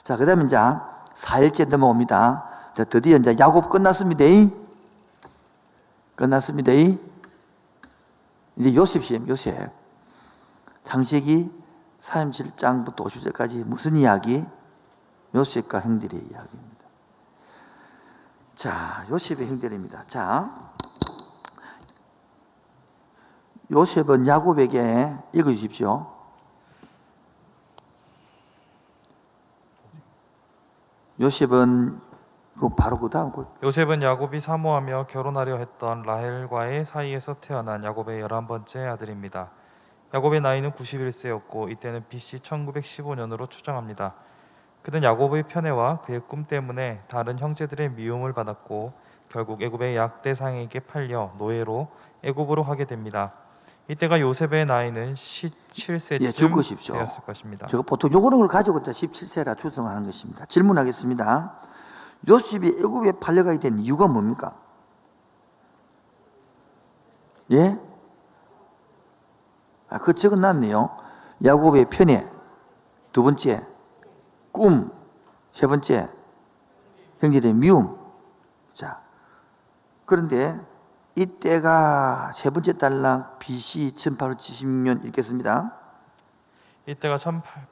자, 그 다음에 이제 4일째 넘어옵니다. 자, 드디어 이제 야곱 끝났습니다. 끝났습니다. 이제 요셉이에요, 요셉. 창세기 37장부터 50절까지 무슨 이야기? 요셉과 형들의 이야기입니다. 자, 요셉의 형들입니다. 자, 요셉은 야곱에게 읽어주십시오. 요셉은 바로 그 다음 걸. 요셉은 야곱이 사모하며 결혼하려 했던 라헬과의 사이에서 태어난 야곱의 11번째 아들입니다. 야곱의 나이는 91세였고 이때는 BC 1915년으로 추정합니다. 그는 야곱의 편애와 그의 꿈 때문에 다른 형제들의 미움을 받았고 결국 애굽의 약대상에게 팔려 노예로 애굽으로 가게 됩니다. 이때가 요셉의 나이는 17세쯤 적으십시오. 되었을 것입니다. 제가 보통 요거는 걸 가지고 17세라 추정하는 것입니다. 질문하겠습니다. 요셉이 애굽에 팔려가게 된 이유가 뭡니까? 예? 그거 적어놨네요. 야곱의 편애, 두 번째 꿈, 세 번째 형제들의 미움. 자, 그런데 이때가 세 번째 달락 BC 1876년 읽겠습니다. 이때가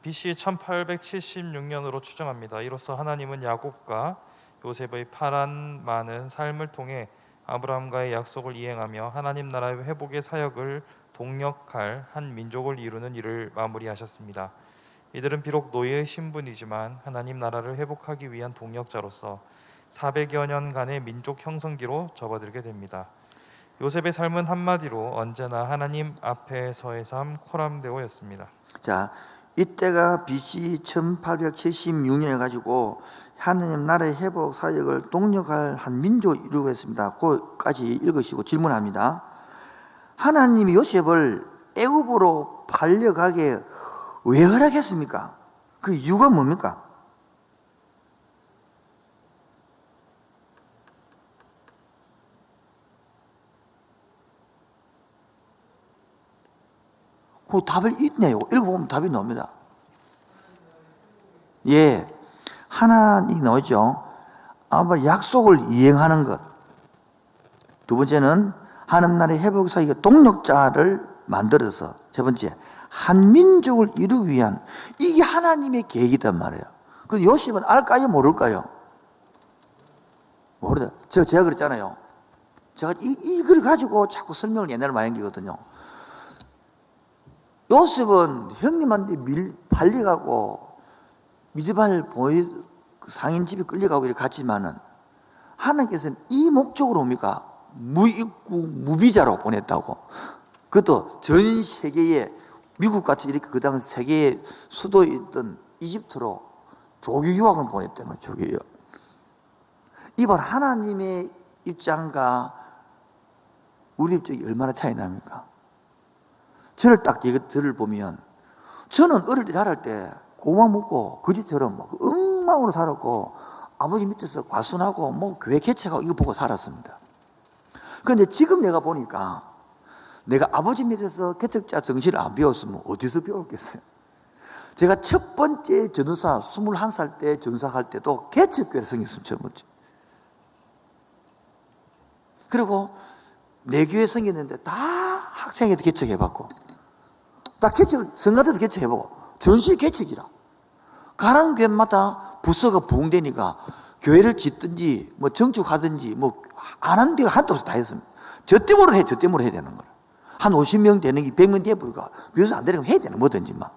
BC 1876년으로 추정합니다. 이로써 하나님은 야곱과 요셉의 파란 많은 삶을 통해 아브라함과의 약속을 이행하며 하나님 나라의 회복의 사역을 동력할 한 민족을 이루는 일을 마무리하셨습니다. 이들은 비록 노예의 신분이지만 하나님 나라를 회복하기 위한 동력자로서 400여 년간의 민족 형성기로 접어들게 됩니다. 요셉의 삶은 한마디로 언제나 하나님 앞에서의 삶 코람데오였습니다. 자, 이때가 BC 1876년에 가지고 하나님 나라의 회복 사역을 동력할 한 민족을 이루고 있습니다. 그까지 읽으시고 질문합니다. 하나님이 요셉을 애굽으로 팔려가게 왜 허락했습니까? 그 이유가 뭡니까? 그 답을 있네요. 읽어보면 답이 나옵니다. 예, 하나님이 나오죠. 아마 약속을 이행하는 것. 두 번째는 하나님 나라의 회복 사역의 동력자를 만들어서, 세 번째 한 민족을 이루기 위한, 이게 하나님의 계획이단 말이에요. 근데 요셉은 알까요, 모를까요? 모르다. 제가 그랬잖아요. 제가 이걸 가지고 자꾸 설명을 옛날에 많이 한거거든요. 요셉은 형님한테 팔려가고 미디발 상인 집에 끌려가고 이렇게 갔지만은 하나님께서는 이 목적으로 옵니까? 무입국 무비자로 보냈다고. 그것도 전 세계에 미국 같이 이렇게 그 당시 세계의 수도에 있던 이집트로 조기 유학을 보냈다는 거죠. 조기 유학. 이번 하나님의 입장과 우리 입장이 얼마나 차이 납니까? 저를 보면, 저는 어릴 때 자랄 때 고만 먹고 거지처럼 엉망으로 살았고 아버지 밑에서 과순하고 교회 개척하고 이거 보고 살았습니다. 그런데 지금 내가 보니까 내가 아버지 밑에서 개척자 정신을 안 배웠으면 어디서 배웠겠어요? 제가 첫 번째 전도사 21살 때 전도사할 때도 개척교회를 생겼으면 처음이지. 그리고 내 교회 생겼는데 다 학생회도 개척해봤고, 다 개척을, 성가대도 개척해보고, 전시 개척이라. 가는 교회마다 부서가 부흥되니까 교회를 짓든지, 정축하든지, 안 하는 데가 한도 없이 다 했습니다. 저 때문에 해야 되는 거야. 한 50명 되는 게 100명 돼버리니까, 비로소 안 되는 거 해야 되는 뭐든지 막.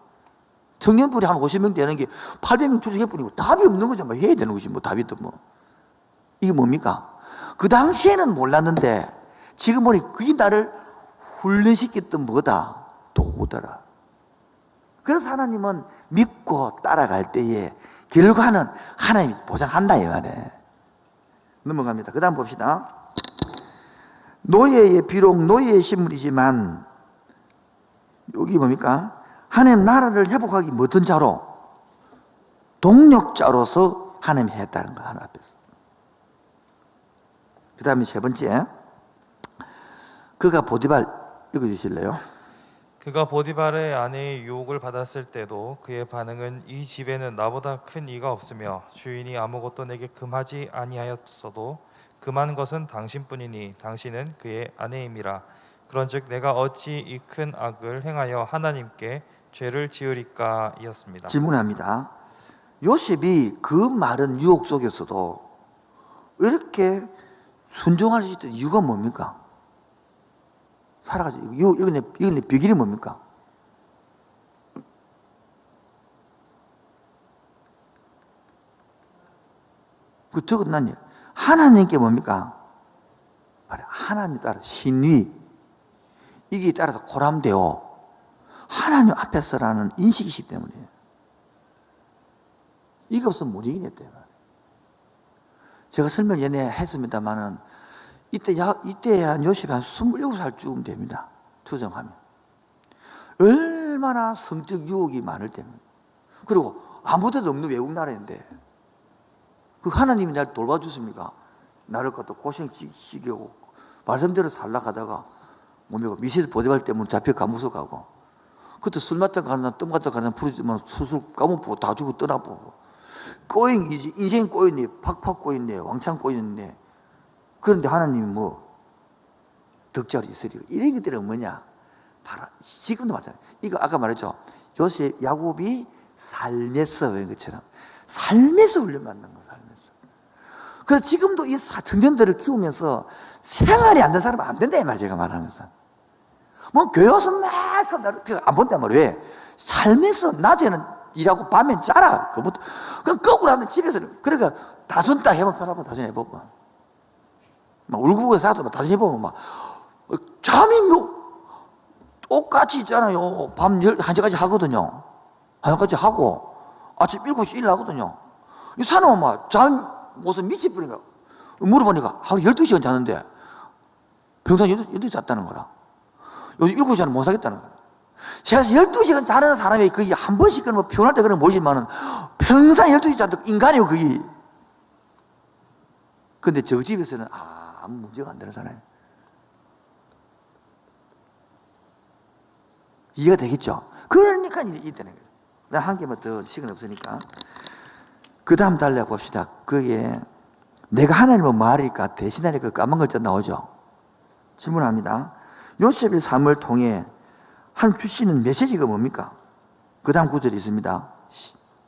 청년들이 한 50명 되는 게 800명 출석해버리고 답이 없는 거죠. 해야 되는 것이 답이 또 이게 뭡니까? 그 당시에는 몰랐는데, 지금 보니 그게 나를 훈련시켰던 뭐다? 도구더라. 그래서 하나님은 믿고 따라갈 때에 결과는 하나님이 보장한다 이 말이에요. 넘어갑니다. 그 다음 봅시다. 비록 노예의 신분이지만 여기 뭡니까? 하나님 나라를 회복하기 어떤 자로? 동력자로서 하나님이 했다는 거 하나 앞에서. 그 다음에 세 번째, 그가 보디발 읽어주실래요? 그가 보디발의 아내의 유혹을 받았을 때도 그의 반응은 이 집에는 나보다 큰 이가 없으며 주인이 아무것도 내게 금하지 아니하였어도 금한 것은 당신뿐이니 당신은 그의 아내임이라. 그런즉 내가 어찌 이 큰 악을 행하여 하나님께 죄를 지으리까 이었습니다. 질문합니다. 요셉이 그 많은 유혹 속에서도 이렇게 순종할 수 있던 이유가 뭡니까? 살아가지고 이건 비결이 뭡니까? 그 적어놨니? 하나님께 뭡니까? 하나님 따라 신의 이게 따라서 고람되어 하나님 앞에서라는 인식이기 때문에 이게 없으면 못 이기겠대요. 제가 설명 전에 했습니다만은 이때 한 요셉이 한 27살쯤 됩니다. 추정하면. 얼마나 성적 유혹이 많을 때는. 그리고 아무 데도 없는 외국 나라인데 그 하나님이 나를 돌봐주십니까? 나를 갖다 고생시키고 말씀대로 살라 하다가 뭡니까? 미시스 보디발 때문에 잡혀 감옥서 가고 그때 술 마다 가나 뜸 갖다 가나 부르지만 수술 까먹고 다 주고 떠나보고 인생 꼬였네, 팍팍 꼬였네, 왕창 꼬였네. 그런데 하나님이 덕자로 있으리고 이런 것들은 뭐냐? 바로 지금도 마찬가지. 이거 아까 말했죠. 요셉, 야곱이 삶에서 왜 것처럼 삶에서 훈련받는 거, 삶에서. 그래서 지금도 이 청년들을 키우면서 생활이 안 된 사람은 안 된다 이 말 제가 말하면서. 교회 와서 막 안 본단 말이에요. 왜? 삶에서 낮에는 일하고 밤엔 짜라. 그것부터. 거꾸로 하면 집에서는 그러니까 다순 딱 해보면 편하고 다순 해보면 막 울고보고 사도 다순 해보면 잠이 똑같이 있잖아요. 밤 1시까지 하거든요. 1시까지 하고 아침 7시 일 하거든요. 이 사람은 잠 무슨 미치 뿌리니까 물어보니까 하루 12시간 자는데 평상 8시간 잤다는 거라. 요즘 7시간은 못 사겠다는 거라. 제가 12시간 자는 사람이 거의 한 번씩 피곤할 때 그런 모르지만은 평상 12시간 자도 인간이요, 거의. 근데 저 집에서는 아무 문제가 안 되는 사람이에요. 이해가 되겠죠? 그러니까 이때는 거예요. 내가 한 개만 더 시간 없으니까. 그 다음 달려봅시다. 그게 내가 하나님을 말하니까 대신하니까 까만 글자 나오죠. 질문합니다. 요셉의 삶을 통해 한 주시는 메시지가 뭡니까? 그 다음 구절이 있습니다.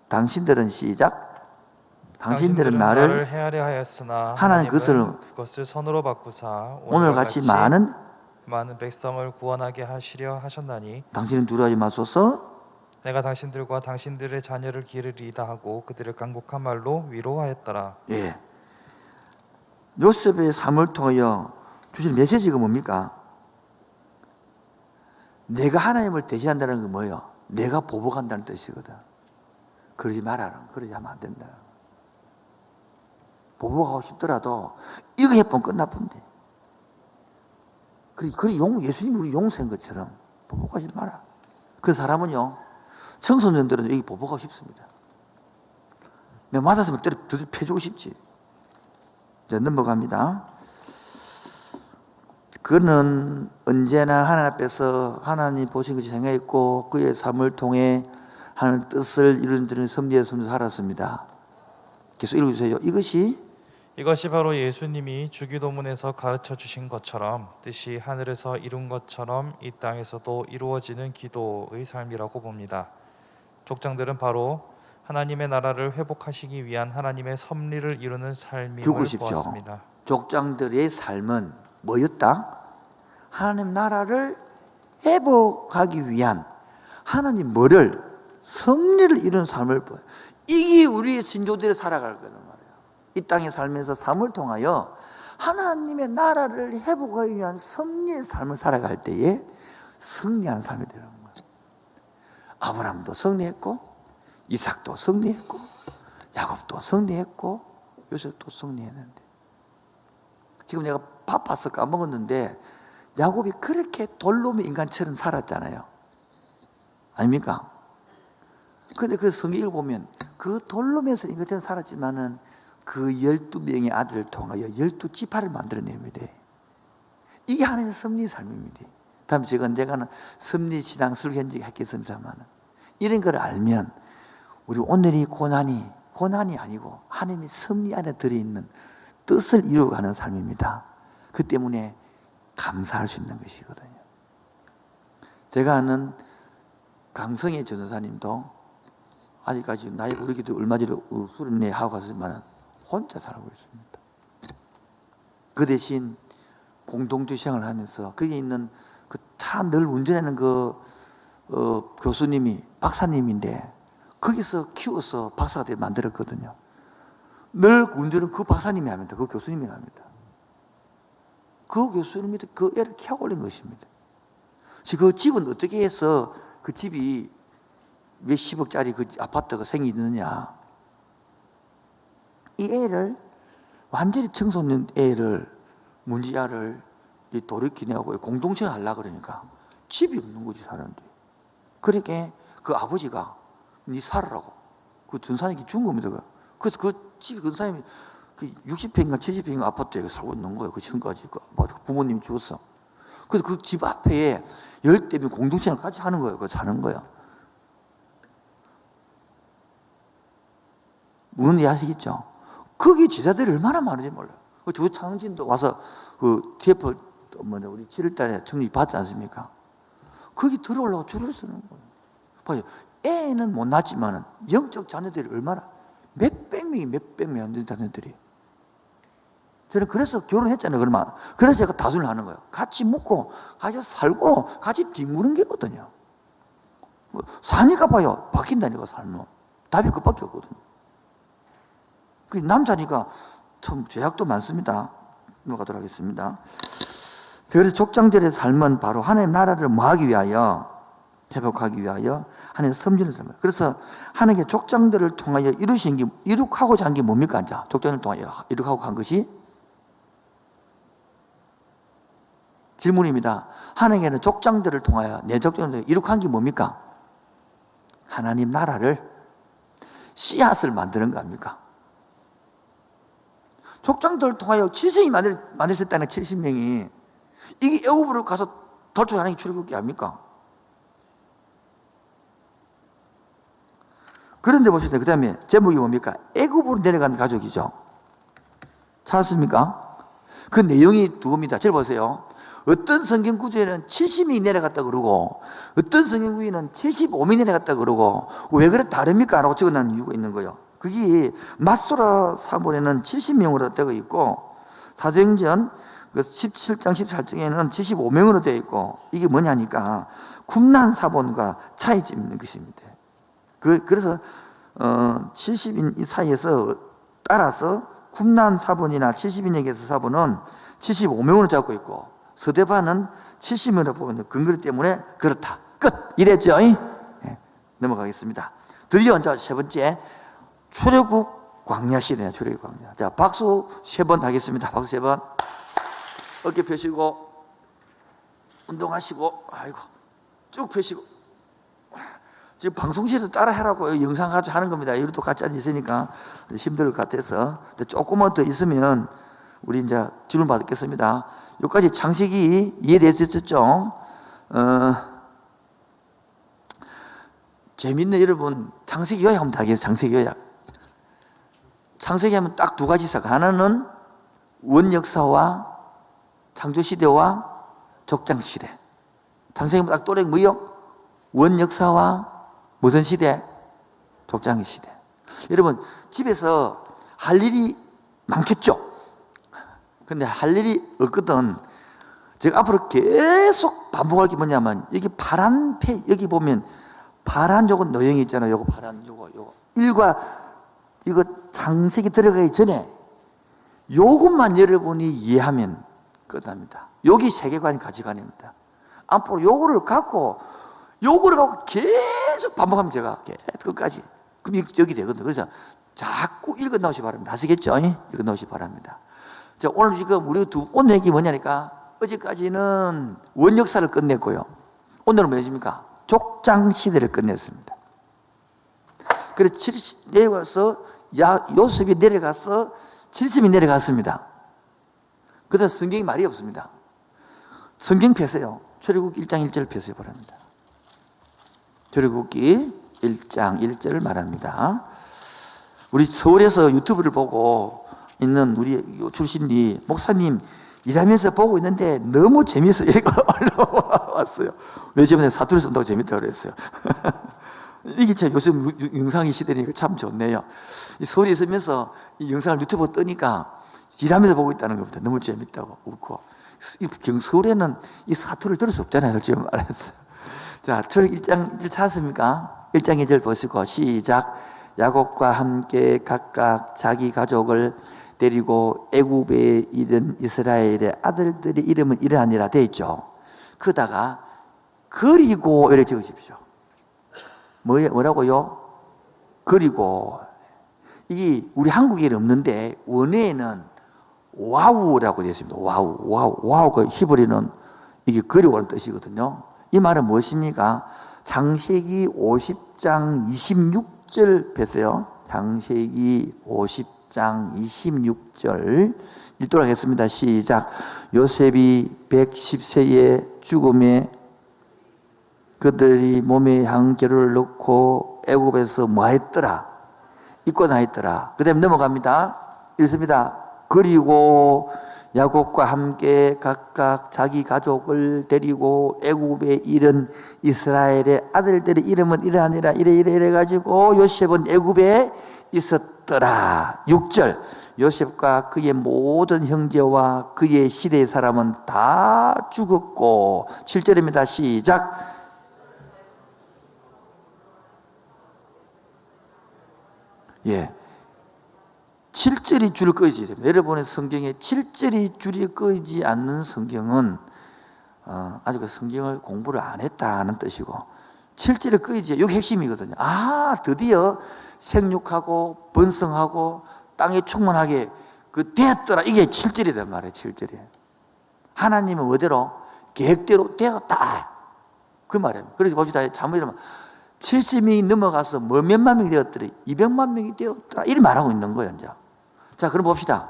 당신들은 시작. 당신들은 나를 헤아려 하였으나 하나님 그것을 선으로 바꾸사 오늘같이 많은 백성을 구원하게 하시려 하셨나니 당신은 두려워하지 마소서. 내가 당신들과 당신들의 자녀를 기르리이다 하고 그들을 간곡한 말로 위로하였더라. 예. 요셉의 삶을 통하여 주신 메시지가 뭡니까? 내가 하나님을 대신한다는 건 뭐예요? 내가 보복한다는 뜻이거든. 그러지 말아라. 그러지 하면 안 된다. 보복하고 싶더라도 이거 해보면 끝나쁜데. 예수님이 우리 용서한 것처럼 보복하지 마라. 그 사람은요, 청소년들은 여기 보복하고 싶습니다. 내가 맞았으면 때려 패주고 싶지. 이제 넘어갑니다. 그는 언제나 하나님 앞에서 하나님 보신 것이 행했고 그의 삶을 통해 하나님 뜻을 이루는 섭리의 손으로 살았습니다. 계속 읽어주세요. 이것이 바로 예수님이 주기도문에서 가르쳐 주신 것처럼 뜻이 하늘에서 이룬 것처럼 이 땅에서도 이루어지는 기도의 삶이라고 봅니다. 족장들은 바로 하나님의 나라를 회복하시기 위한 하나님의 섭리를 이루는 삶임을 보았습니다. 족장들의 삶은 뭐였다? 하나님 나라를 회복하기 위한 하나님 섭리를 이루는 삶을 보여요. 이게 우리의 신조들이 살아갈 거란 말이에요. 이 땅에 살면서 삶을 통하여 하나님의 나라를 회복하기 위한 섭리의 삶을 살아갈 때에 승리하는 삶이 되는 거예요. 아브라함도 승리했고 이삭도 승리했고 야곱도 승리했고 요셉도 승리했는데 지금 내가 바빠서 까먹었는데 야곱이 그렇게 돌놈의 인간처럼 살았잖아요. 아닙니까? 근데 그 성경을 보면 그 돌놈에서 인간처럼 살았지만은 그 12명의 아들을 통하여 12지파를 만들어냅니다. 이게 하나님의 섭리의 삶입니다. 다음에 내가는 섭리신앙 설교한지 했겠습니다만, 이런 걸 알면 우리 오늘이 고난이 아니고 하나님의 섭리 안에 들어있는 뜻을 이루어가는 삶입니다. 그 때문에 감사할 수 있는 것이거든요. 제가 아는 강성의 전도사님도 아직까지 나이가 어리기도 얼마 전에 수련회 하고 갔지만 혼자 살고 있습니다. 그 대신 공동체 생활을 하면서 거기 있는 그 차 늘 운전하는 교수님이 박사님인데 거기서 키워서 박사가 만들었거든요. 늘 운전은 그 박사님이 합니다. 그 교수님이 합니다. 그 교수님이 그 애를 키워 올린 것입니다. 그 집은 어떻게 해서 그 집이 몇십억짜리 그 아파트가 생기느냐. 이 애를 완전히 청소년 애를 문지아를 돌이키냐고 공동체를 하려고 그러니까 집이 없는 거지 사람들이. 그러니까 그 아버지가 니 살으라고 그 전사님이 준 겁니다. 그래서 그 집이 그 사람이 60평인가 70평인가 아파트에 살고 있는 거예요. 그 지금까지 부모님이 죽었어. 그래서 그 집 앞에 열대면 공동체를 같이 하는 거예요. 그거 사는 거예요. 뭔지 아시겠죠? 거기 제자들이 얼마나 많은지 몰라요. 조창진도 와서 그 TF 우리 7월달에 청립 받지 않습니까? 거기 들어오려고 줄을 서는 거예요. 봐요. 애는 못 낳았지만 영적 자녀들이 얼마나 몇백 명이 안 되는 자녀들이. 저는 그래서 결혼했잖아요. 그러면 그래서 제가 다순을 하는 거예요. 같이 묵고 같이 살고 같이 뒹구는 게거든요. 사니까 봐요. 바뀐다니까 삶은. 답이 그밖에 없거든요. 그 남자니까 참 제약도 많습니다. 넘어가도록 하겠습니다. 그래서 족장들의 삶은 바로 하나님의 나라를 뭐하기 위하여, 회복하기 위하여 하나님의 섬기는 삶이에요. 그래서 하나님의 족장들을 통하여 이룩하고자 한 게 뭡니까? 자, 족장을 통하여 이룩하고 한 것이 질문입니다. 하나님께는 족장들을 통하여 내 족장을 이룩한 게 뭡니까? 하나님 나라를 씨앗을 만드는 거 아닙니까? 족장들을 통하여 70명이 만드셨다는 70명이 이게 애굽으로 가서 돌출하는 게 출애굽기 아닙니까? 그런데 보시죠. 그 다음에 제목이 뭡니까? 애굽으로 내려간 가족이죠. 찾았습니까? 그 내용이 두 겁니다. 잘 보세요. 어떤 성경 구조에는 70명이 내려갔다 그러고 어떤 성경 구조에는 75명이 내려갔다 그러고 왜 그래 다릅니까? 라고 적어놓은 이유가 있는 거예요. 그게 마소라 사본에는 70명으로 되어 있고 사도행전 17장 14장에는 75명으로 되어 있고 이게 뭐냐니까 굽난 사본과 차이점이 있는 것입니다. 그래서 70인 사이에서 따라서 굽난 사본이나 70인에게서 사본은 75명으로 잡고 있고 서대반은 70명으로 보면 근거리 때문에 그렇다. 끝! 이랬죠? 네. 넘어가겠습니다. 드디어 이제 세 번째 출애굽 광야 시대네요. 출애굽 광야. 자, 박수 3번 하겠습니다. 박수 3번. 어깨 펴시고 운동하시고 아이고 쭉 펴시고 지금 방송실에서 따라 하라고 영상 가지고 하는 겁니다. 이것도 같이 앉아 있으니까 힘들 것 같아서 조금만 더 있으면 우리 이제 질문 받겠습니다. 여기까지 창세기 이해되셨죠? 재밌는 여러분 창세기 요약 한번 하겠습니다. 창세기 요약. 창세기 하면 딱 두 가지 있어요. 하나는 원역사와 창조시대와 족장시대. 창세기 딱 또래 뭐요? 원역사와 무슨 시대? 족장시대. 여러분 집에서 할 일이 많겠죠? 근데 할 일이 없거든. 제가 앞으로 계속 반복할 게 뭐냐면 여기 파란 여기 보면 파란 요거 노형이 있잖아요. 요거 파란 요거 일과 이거 창세기 들어가기 전에 요것만 여러분이 이해하면 끝납니다. 여기 세계관이 가치관입니다. 앞으로 요거를 갖고 계속 반복하면 제가 끝까지. 그럼 여기 되거든요. 그래서 자꾸 읽어 나오시기 바랍니다. 아시겠죠? 읽어 나오시기 바랍니다. 자, 오늘 지금 우리 오늘 얘기 뭐냐니까 어제까지는 원역사를 끝냈고요. 오늘은 뭐십니까? 족장시대를 끝냈습니다. 그래서 내려가서 요셉이 내려가서 70이 내려갔습니다. 그래서 성경이 말이 없습니다. 성경 펴세요. 출애굽기 1장 1절 펴서 바랍니다. 출애굽기 1장 1절을 말합니다. 우리 서울에서 유튜브를 보고 있는 우리 출신이 목사님 일하면서 보고 있는데 너무 재미있어 이렇게 올라왔어요. 왜 저번에 사투리 쓴다고 재밌다고 그랬어요. 이게 참 요즘 영상이 시대니까 참 좋네요. 이 서울에 있으면서 이 영상을 유튜브 뜨니까 일하면서 보고 있다는 것부터 너무 재밌다고 웃고, 서울에는 이 사투리를 들을 수 없잖아요. 솔직히 말해서. 자, 출애굽기 1장 1절 찾았습니까? 1장 2절 보시고 시작. 야곱과 함께 각각 자기 가족을 데리고 애굽에 이른 이스라엘의 아들들의 이름은 이러하니라 되어 있죠. 그러다가 그리고 이렇게 적으십시오. 뭐라고요? 그리고. 이게 우리 한국에는 없는데 원어에는 와우라고 되어 있습니다. 와우가 히브리는 이게 그리고라는 뜻이거든요. 이 말은 무엇입니까? 창세기 50장 26절 뵀어요. 창세기 50장 26절 읽도록 하겠습니다. 시작. 요셉이 110세의 죽음에 그들이 몸에 향기를 넣고 애굽에서 뭐했더라? 입고 나있더라. 그 다음에 넘어갑니다. 읽습니다. 그리고 야곱과 함께 각각 자기 가족을 데리고 애굽에 이른 이스라엘의 아들들의 이름은 이러하니라 이래 가지고 요셉은 애굽에 있었더라. 6절. 요셉과 그의 모든 형제와 그의 시대의 사람은 다 죽었고. 7절입니다. 시작. 예. 7절이 줄을 끄지 됩니다. 여러분의 성경에 7절이 줄이 끄지 않는 성경은 아직 그 성경을 공부를 안 했다는 뜻이고, 7절이 끄지, 이게 핵심이거든요. 아, 드디어 생육하고 번성하고 땅에 충만하게 되었더라. 이게 7절이란 말이에요. 7절이. 하나님은 어디로? 계획대로 되었다. 그 말이에요. 그래서 봅시다. 잘못 이러면 70명이 넘어가서 뭐 몇만 명이 되었더라? 200만 명이 되었더라. 이렇게 말하고 있는 거예요, 이제. 자, 그럼 봅시다.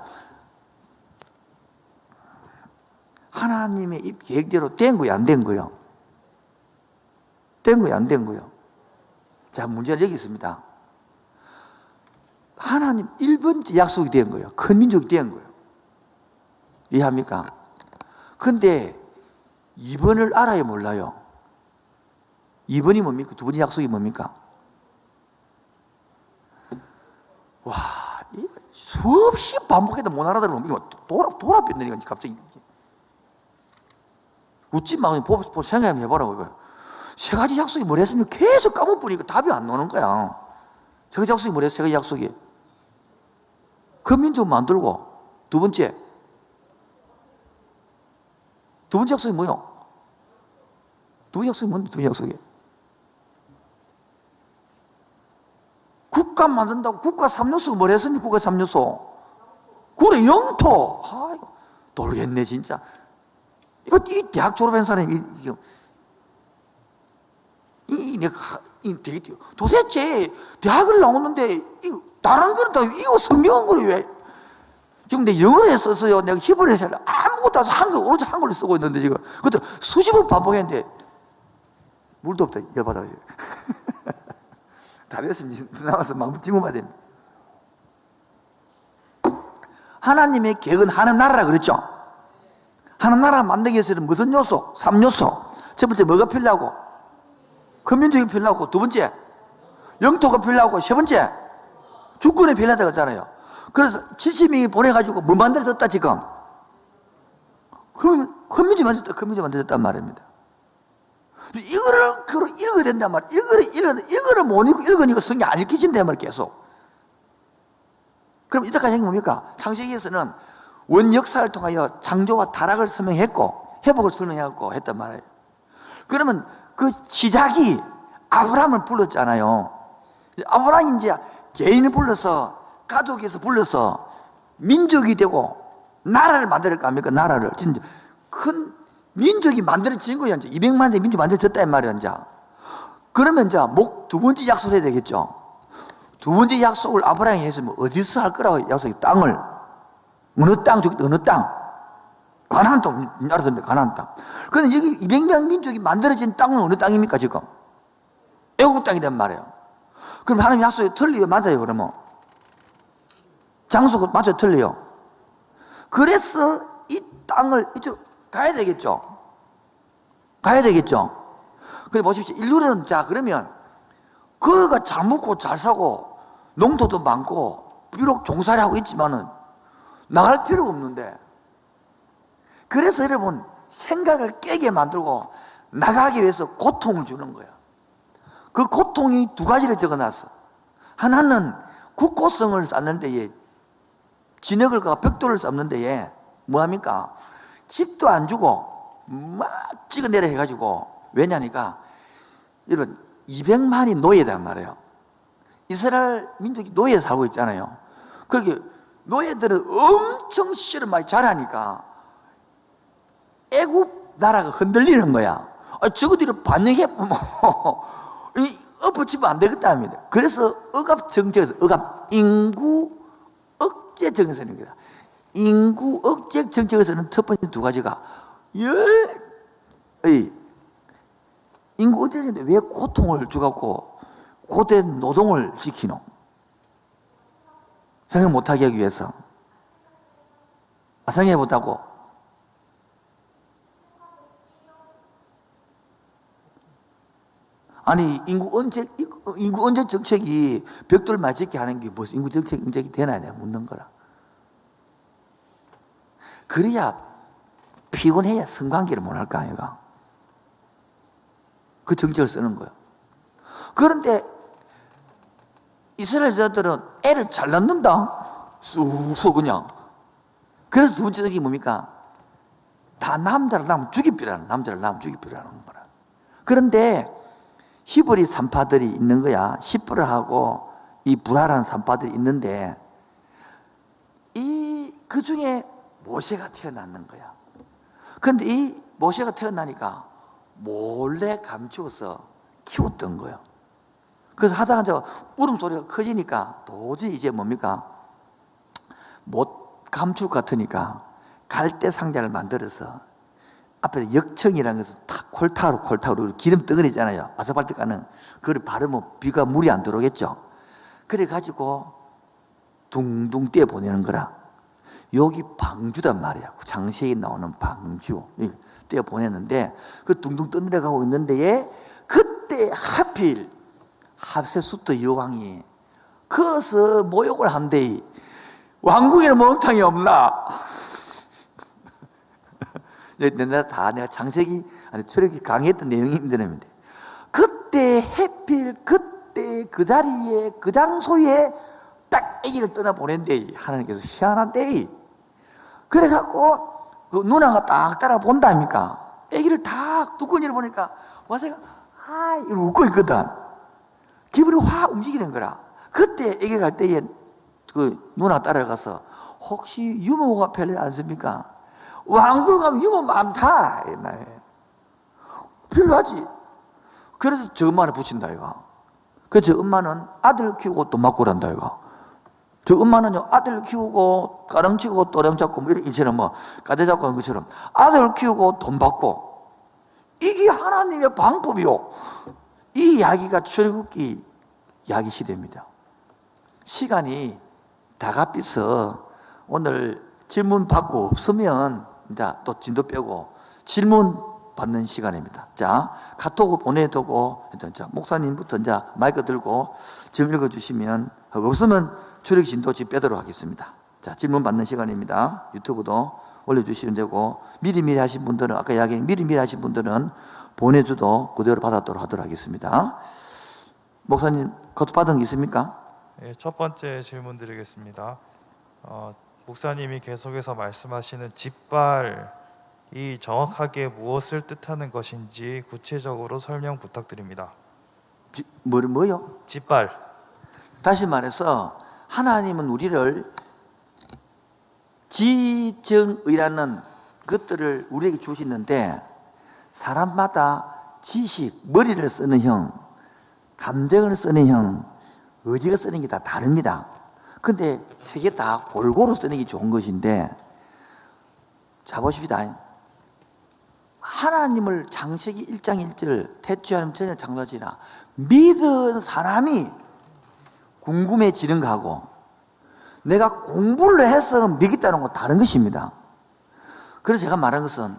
하나님의 계획대로 된 거예요, 안 된 거예요? 된 거예요, 안 된 거예요? 자, 문제는 여기 있습니다. 하나님 1번째 약속이 된 거예요. 큰 민족이 된 거예요. 이해합니까? 근데 2번을 알아요, 몰라요? 2번이 뭡니까? 2번째 약속이 뭡니까? 와, 수없이 반복해도 못 알아들으면 이거 돌아버리니까 갑자기. 웃지 말고 생각해 보라고 이거요. 세 가지 약속이 뭐랬으면 계속 까먹으니까 답이 안 나오는 거야. 세 가지 약속이 뭐랬어? 세 가지 약속이. 그 민족 만들고, 두 번째 약속이 뭐요? 두 번째 약속이 뭔데, 두 번째 약속이? 국가 만든다고 국가 3요소가 뭐랬습니까? 국가 3요소. 그래, 영토. 아, 돌겠네, 진짜. 이 대학 졸업한 사람이, 도대체 대학을 나오는데, 다른 거는 다, 이거 성경한 거를 왜? 지금 내 영어에 썼어요. 내가 히브리어 해서 아무것도 안 써서 오로지 한글로 쓰고 있는데, 지금. 그것도 수십 번 반복했는데, 물도 없다, 열받아. 다렸으면 나와서 마음 찜어봐야 됩니다. 하나님의 계획은 하는 나라라 그랬죠? 하는 나라 만들기 위해서는 무슨 요소? 3요소. 첫 번째 뭐가 필요하고? 큰 민족이 필요하고, 두 번째 영토가 필요하고, 세 번째 주권이 필요하다고 했잖아요. 그래서 70명이 보내가지고 뭐 만들어졌다 지금? 그러면 큰 민족이 만들어졌단 말입니다. 이거를 읽어야 된단 말이야. 이거를 못 읽으니까 성경이 안 읽혀진단 말이야, 계속. 그럼 이때까지 한 게 뭡니까? 창세기에서는 원 역사를 통하여 창조와 타락을 설명했고, 회복을 설명했고 했단 말이에요. 그러면 그 시작이 아브라함을 불렀잖아요. 아브라함이 이제 개인을 불러서, 가족에서 불러서 민족이 되고 나라를 만들 거 아닙니까? 나라를. 진짜 큰 민족이 만들어진 거야, 이제. 200만 대 민족이 만들어졌다, 이 말이야, 이제. 그러면 이제, 두 번째 약속을 해야 되겠죠. 두 번째 약속을 아브라함이 했으면 어디서 할 거라고 약속이 땅을. 어느 땅, 어느 땅. 가나안 땅, 알았는데 가나안 땅. 그런데 여기 200명 민족이 만들어진 땅은 어느 땅입니까 지금? 애국 땅이란 말이에요. 그럼 하나님 약속이 틀려요, 맞아요? 그러면 장소가 맞아요, 틀려요? 그래서 이 땅을 이쪽 가야 되겠죠. 가야 되겠죠. 근데 보십시오. 인류는 자 그러면 그가 잘 먹고 잘 사고 농토도 많고 비록 종살이 하고 있지만은 나갈 필요가 없는데, 그래서 여러분 생각을 깨게 만들고 나가기 위해서 고통을 주는 거예요. 그 고통이 두 가지를 적어놨어. 하나는 국고성을 쌓는 데에, 진흙을 가 벽돌을 쌓는 데에 뭐합니까? 집도 안 주고 막 찍어내려 해가지고, 왜냐니까 여러분 200만이 노예단 말이에요. 이스라엘 민족이 노예에 살고 있잖아요. 그렇게 노예들은 엄청 씨를 많이 잘하니까 애국 나라가 흔들리는 거야. 저거들을 반영해보면 엎어치면 안 되겠다 합니다. 그래서 억압 정책에서, 억압 인구 억제 정책을 거야. 인구 억제 정책에서는 첫 번째 두 가지가 인구 억제 정책인데 왜 고통을 주갖고 고된 노동을 시키노? 생각 못하게 하기 위해서. 생각해 못하고. 아니, 인구 언제 정책이 벽돌 맞짓게 하는 게 무슨 인구 정책이 되나 내가 묻는 거라. 그래야 피곤해야 성관계를 못 할까, 아이가. 그 정책을 쓰는 거예요. 그런데 이스라엘 여자들은 애를 잘 낳는다. 쑥쑥 그냥. 그래서 두 번째 정책이 뭡니까? 다 남자를 낳으면 죽이비라는, 남자를 낳으면 죽이비라는 거라. 그런데 히브리 산파들이 있는 거야. 시프라하고 이 부라라는 산파들이 있는데, 그 중에 모세가 태어났는 거야. 그런데 이 모세가 태어나니까 몰래 감추어서 키웠던 거예요. 그래서 하다가 이제 울음소리가 커지니까 도저히 이제 뭡니까? 못 감출 것 같으니까 갈대 상자를 만들어서 앞에 역청이라는 것은 다 콜타로 기름 덩어리 있잖아요. 아스팔트 가는 그걸 바르면 비가 물이 안 들어오겠죠. 그래 가지고 둥둥 떼어 보내는 거라. 여기 방주단 말이야. 장시에 나오는 방주 떼어 보냈는데, 그 둥둥 떠내려가고 있는데 그때 하필 합세수토 여왕이 거기서 모욕을 한대. 왕궁에는 목욕탕이 없나? 내가 창세기, 출애굽기 강의했던 내용인데, 그때 해필 그때 그 자리에 그 장소에 딱 아기를 떠나 보낸대. 하나님께서 희한한데. 그래갖고 그 누나가 딱 따라 본다니까. 아기를 딱 뚜껑이를 보니까 와서 이러고 웃고 있거든. 기분이 확 움직이는 거라. 그때 아기 갈 때에 그 누나 따라가서 혹시 유모가 별로 않습니까? 왕궁 가면 유모 많다. 옛날에. 필요하지. 그래서 저 엄마를 붙인다, 이거. 그래서 저 엄마는 아들 키우고 돈 맞고 그런다, 이거. 저 엄마는요, 아들 키우고 가랑치고 또령 잡고 뭐 이런 일처럼 뭐 가대 잡고 하는 것처럼 아들 키우고 돈 받고, 이게 하나님의 방법이요. 이 이야기가 출애굽기 이야기 시대입니다. 시간이 다가삐서 오늘 질문 받고 없으면 이제 또 진도 빼고 질문 받는 시간입니다. 자, 카톡을 보내두고 일단 자, 목사님부터 이제 마이크 들고 질문 읽어주시면, 없으면 출애굽 진도 집 빼도록 하겠습니다. 자, 질문 받는 시간입니다. 유튜브도 올려주시면 되고, 미리 하신 분들은, 아까 이야기한 미리 하신 분들은 보내줘도 그대로 받아도록 하도록 하겠습이 목사님, 카톡 받은 게 있습니까? 네, 첫 번째 질문 드리겠습니다. 목사님이 계속해서 말씀하시는 짓발이 정확하게 무엇을 뜻하는 것인지 구체적으로 설명 부탁드립니다. 뭐요? 짓발. 다시 말해서 하나님은 우리를 지정의라는 것들을 우리에게 주시는데, 사람마다 지식, 머리를 쓰는 형, 감정을 쓰는 형, 의지가 쓰는 게 다 다릅니다. 근데 세 개 다 골고루 쓰는 게 좋은 것인데, 자 보십시다. 하나님을 창세기 1장 1절 태초에 전혀 창조하지라 믿은 사람이 궁금해지는 거하고 내가 공부를 해서 믿겠다는 건 다른 것입니다. 그래서 제가 말한 것은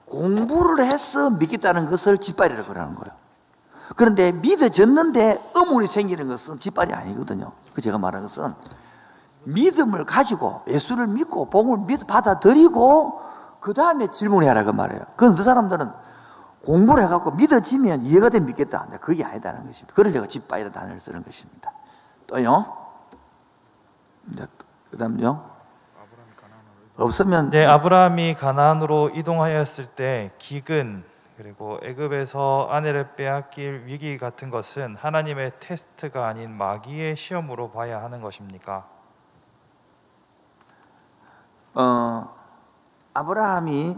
공부를 해서 믿겠다는 것을 짓발이라고 하는 거예요. 그런데 믿어졌는데 의문이 생기는 것은 짓발이 아니거든요. 그 제가 말한 것은 믿음을 가지고 예수를 믿고 복음을 받아들이고 그 다음에 질문해라고 말해요. 그런데 그 사람들은 공부를 해갖고 믿어지면 이해가 되면 믿겠다. 그게 아니다는 것입니다. 그걸 제가 짓발이라는 단어를 쓰는 것입니다. 또요. 그 다음요. 없으면 네, 아브라함이 가나안으로 이동하였을 때 기근 그리고 애굽에서 아내를 빼앗길 위기 같은 것은 하나님의 테스트가 아닌 마귀의 시험으로 봐야 하는 것입니까? 아브라함이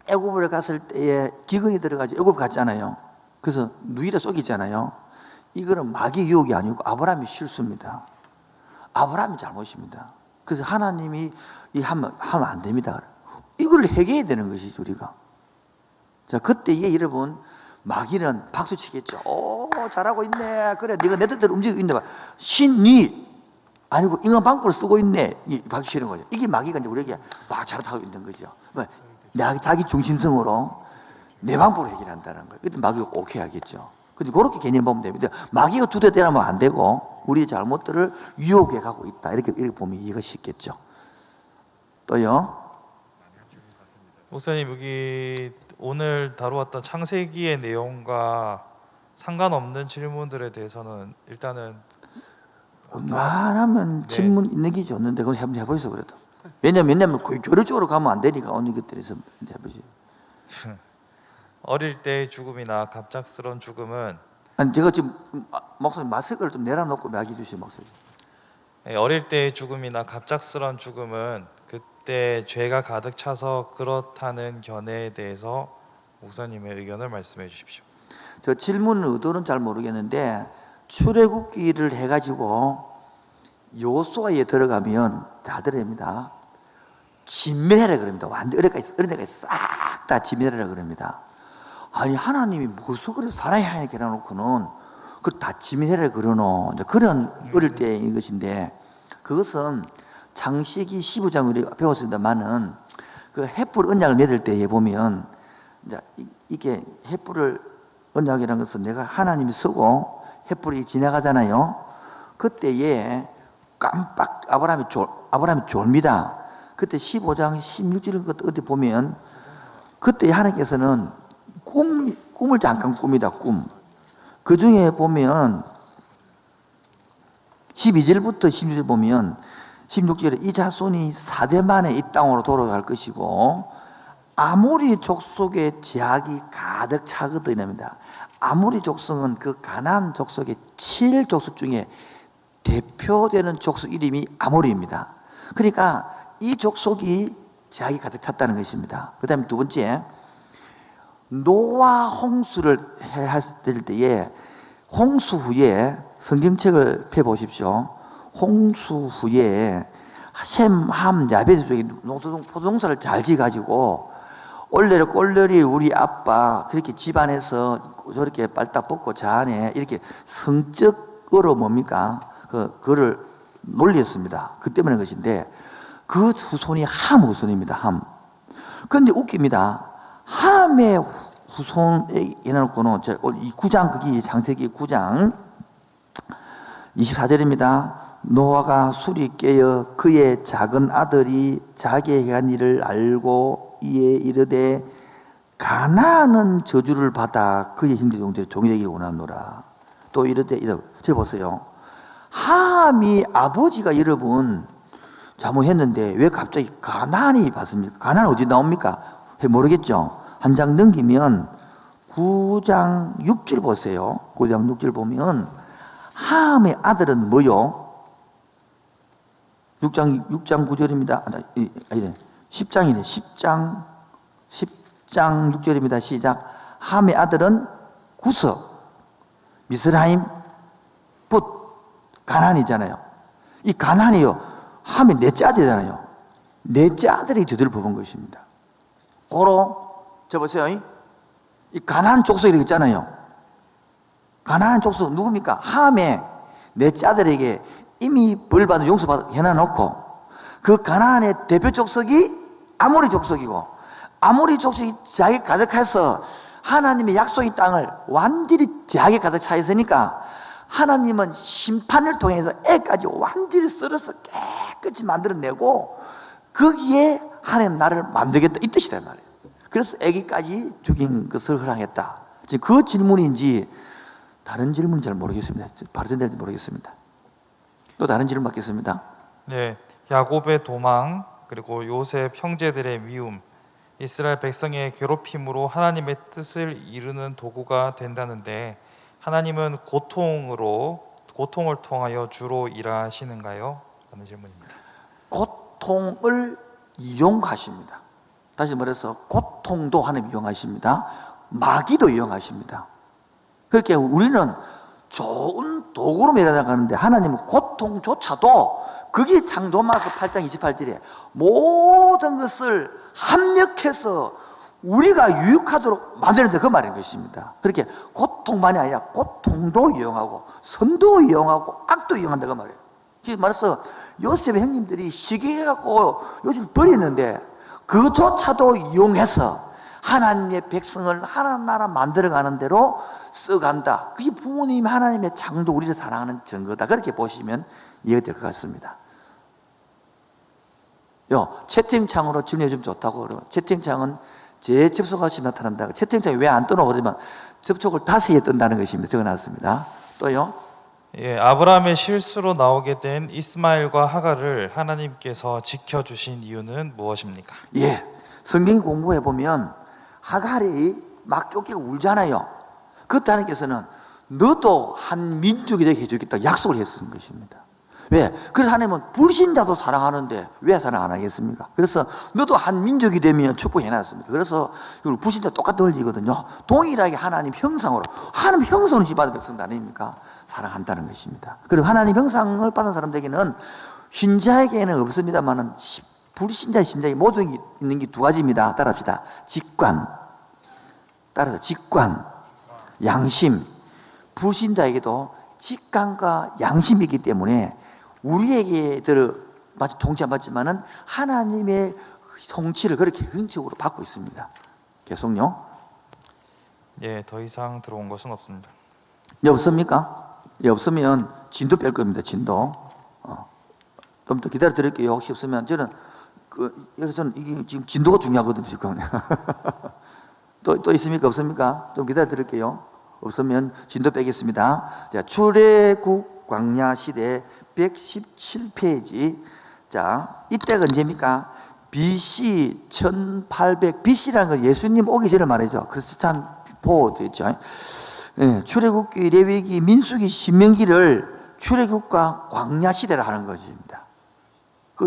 애굽을 갔을 때에 기근이 들어가지고 애굽 갔잖아요. 그래서 누이를 속이잖아요. 이거는 마귀 유혹이 아니고 아브라함이 실수입니다. 아브라함이 잘못입니다. 그래서 하나님이 하면 안 됩니다. 이걸 해결해야 되는 것이죠, 우리가. 자, 그때에 여러분, 마귀는 박수 치겠죠. 오, 잘하고 있네. 그래, 네가 내 뜻대로 움직이고 있네. 신이 아니고 인간 방법을 쓰고 있네. 이 박수 치는 거죠. 이게 마귀가 이제 우리에게 막 잘하고 있는 거죠. 자기 중심성으로 내 방법으로 해결한다는 거예요. 그때 마귀가 오케이 하겠죠. 근데 그렇게 개념 보면 됩니다. 마귀가 주도되라면 안 되고 우리의 잘못들을 유혹해 가고 있다. 이렇게 보면 이해가 쉽겠죠. 또요. 목사님, 여기 오늘 다루었던 창세기의 내용과 상관없는 질문들에 대해서는 일단은 웬만하면 네. 질문 있는 게 좋는데 그건 한번 해보세요. 그래도 왜냐면 교류적으로 가면 안 되니까 어느 것들에서 해보지. 어릴 때의 죽음이나 갑작스러운 죽음은 아니 제가 지금 목사님 마스크를 좀 내려놓고 이야기해 주세요, 목사님. 어릴 때의 죽음이나 갑작스러운 죽음은 그때 죄가 가득 차서 그렇다는 견해에 대해서 목사님의 의견을 말씀해 주십시오. 저 질문 의도는 잘 모르겠는데 출애굽기를 해가지고 요수아에 들어가면 잘 들으랍니다. 진멸해라 그럽니다. 완전 어린애까지 싹 다 진멸해라 그럽니다. 아니 하나님이 무슨 그래서 사랑의 하나님 계놔놓고는 그걸 다 진멸해라 그러노. 그런 어릴 때인 것인데 그것은 창세기 15장 우리가 배웠습니다만은 그 횃불 언약을 맺을 때에 보면 이제 이게 횃불을 언약이라는 것은 내가 하나님이 서고 횃불이 지나가잖아요. 그때에 깜빡 아브라함이 졸니다. 그때 15장 16절 어디 보면 그때 하나님께서는 꿈을 잠깐 꿉니다. 꿈. 그 중에 보면 12절부터 16절 보면 16절에 이 자손이 4대 만에 이 땅으로 돌아갈 것이고 아모리 족속의 제약이 가득 차거든요. 아모리 족속은 그 가나안 족속의 7족속 중에 대표되는 족속 이름이 아모리입니다. 그러니까 이 족속이 제약이 가득 찼다는 것입니다. 그 다음에 두 번째, 노아 홍수를 했을 때에 홍수 후에 성경책을 펴보십시오. 홍수 후에 셈, 함, 야베스 쪽에 포도농사를 잘 지어가지고 올레를 꼴레리 우리 아빠 그렇게 집안에서 저렇게 빨딱 벗고 자 안에 이렇게 성적으로 뭡니까? 그거를 놀렸습니다. 그 때문에 것인데 그 후손이 함 후손입니다. 함. 그런데 웃깁니다. 함의 후손에 해놓고는 이 9장 거기 창세기 9장 24절입니다. 노아가 술이 깨어 그의 작은 아들이 자기에게 한 일을 알고 이에 이르되 가나안은 저주를 받아 그의 형제 종들이 종이 되기 원하노라. 또 이르되 저 보세요. 함이 아버지가 여러분 잘못했는데 왜 갑자기 가나안이 받습니까? 가나안 어디 나옵니까? 모르겠죠. 한 장 넘기면 9장 6절 보세요. 9장 6절 보면 함의 아들은 뭐요? 6장 9절입니다. 아니 10장이네. 10장 6절입니다. 시작. 함의 아들은 구스, 미스라임, 붓, 가나안이잖아요. 이 가나안이요. 함의 넷째 아들이잖아요. 넷째 아들이 저들을 뽑은 것입니다. 고로 저 보세요. 이 가나안 족속이 있잖아요. 가나안 족속 누굽니까? 함의 넷째 아들에게 이미 벌받은 용서받아 해놔놓고 그 가나안의 대표 족속이 아모리 족속이고 아모리 족속이 제약에 가득해서 하나님의 약속의 땅을 완전히 제약에 가득 차 있으니까 하나님은 심판을 통해서 애까지 완전히 썰어서 깨끗이 만들어내고 거기에 하나님 나를 만들겠다 이 뜻이다 말이에요. 그래서 애기까지 죽인 것을 허락했다. 지금 그 질문인지 다른 질문인지 잘 모르겠습니다. 바로 전될지 모르겠습니다. 또 다른 질문 받겠습니다. 네, 야곱의 도망 그리고 요셉 형제들의 미움, 이스라엘 백성의 괴롭힘으로 하나님의 뜻을 이루는 도구가 된다는데 하나님은 고통을 통하여 주로 일하시는가요? 라는 질문입니다. 고통을 이용하십니다. 다시 말해서 고통도 하나님 이용하십니다. 마귀도 이용하십니다. 그렇게 우리는 좋은 도구로 매달아가는데 하나님은 고통조차도 그게 창조마서 8장 28절에 모든 것을 합력해서 우리가 유익하도록 만드는데 그 말인 것입니다. 그렇게 고통만이 아니라 고통도 이용하고 선도 이용하고 악도 이용한다 그 말이에요. 그래서 말해서 요셉의 형님들이 시기해갖고 요셉을 버렸는데 그조차도 이용해서 하나님의 백성을 하나님 나라 만들어가는 대로 써간다. 그게 부모님 하나님의 창조 우리를 사랑하는 증거다. 그렇게 보시면 이해가 될 것 같습니다. 채팅창으로 질문해 주면 좋다고 그러고 채팅창은 재접속같이 나타난다. 채팅창이 왜 안 떠나 그러면 접촉을 5개 뜬다는 것입니다. 적어놨습니다. 또요. 예, 아브라함의 실수로 나오게 된 이스마엘과 하갈을 하나님께서 지켜주신 이유는 무엇입니까? 예, 성경 공부해 보면 하갈이 막 쫓기고 울잖아요. 그때 하나님께서는 너도 한 민족이 되게 해주겠다 약속을 했던 것입니다. 왜? 그래서 하나님은 불신자도 사랑하는데 왜 사랑 안 하겠습니까? 그래서 너도 한 민족이 되면 축복해놨습니다. 그래서 불신자 똑같은 원리거든요. 동일하게 하나님 형상으로 하나님 형상으로 지받은 백성도 아닙니까? 사랑한다는 것입니다. 그리고 하나님 형상을 받은 사람들에게는 신자에게는 없습니다만은 불신자, 신자에게 모든 게 있는 게 2가지입니다. 따라합시다. 직관, 따라서 직관, 양심. 불신자에게도 직관과 양심이 있기 때문에 우리에게들 마치 통치 안 받지만은 하나님의 통치를 그렇게 흥적으로 받고 있습니다. 계속요. 예, 더 이상 들어온 것은 없습니다. 예, 없습니까? 예, 없으면 진도 뺄 겁니다. 진도. 좀 더 기다려 드릴게요. 혹시 없으면 저는 여기서는 이게 지금 진도가 중요하거든요. 지금. 또 있습니까? 없습니까? 좀 기다려 드릴게요. 없으면 진도 빼겠습니다. 자, 출애굽 광야 시대 117페이지. 자, 이때가 언제입니까? BC 1800, BC라는 건 예수님 오기 전에 말이죠. 크리스찬 포워드 있죠. 예, 출애굽기, 레위기, 민수기, 신명기를 출애굽과 광야 시대라 하는 것입니다.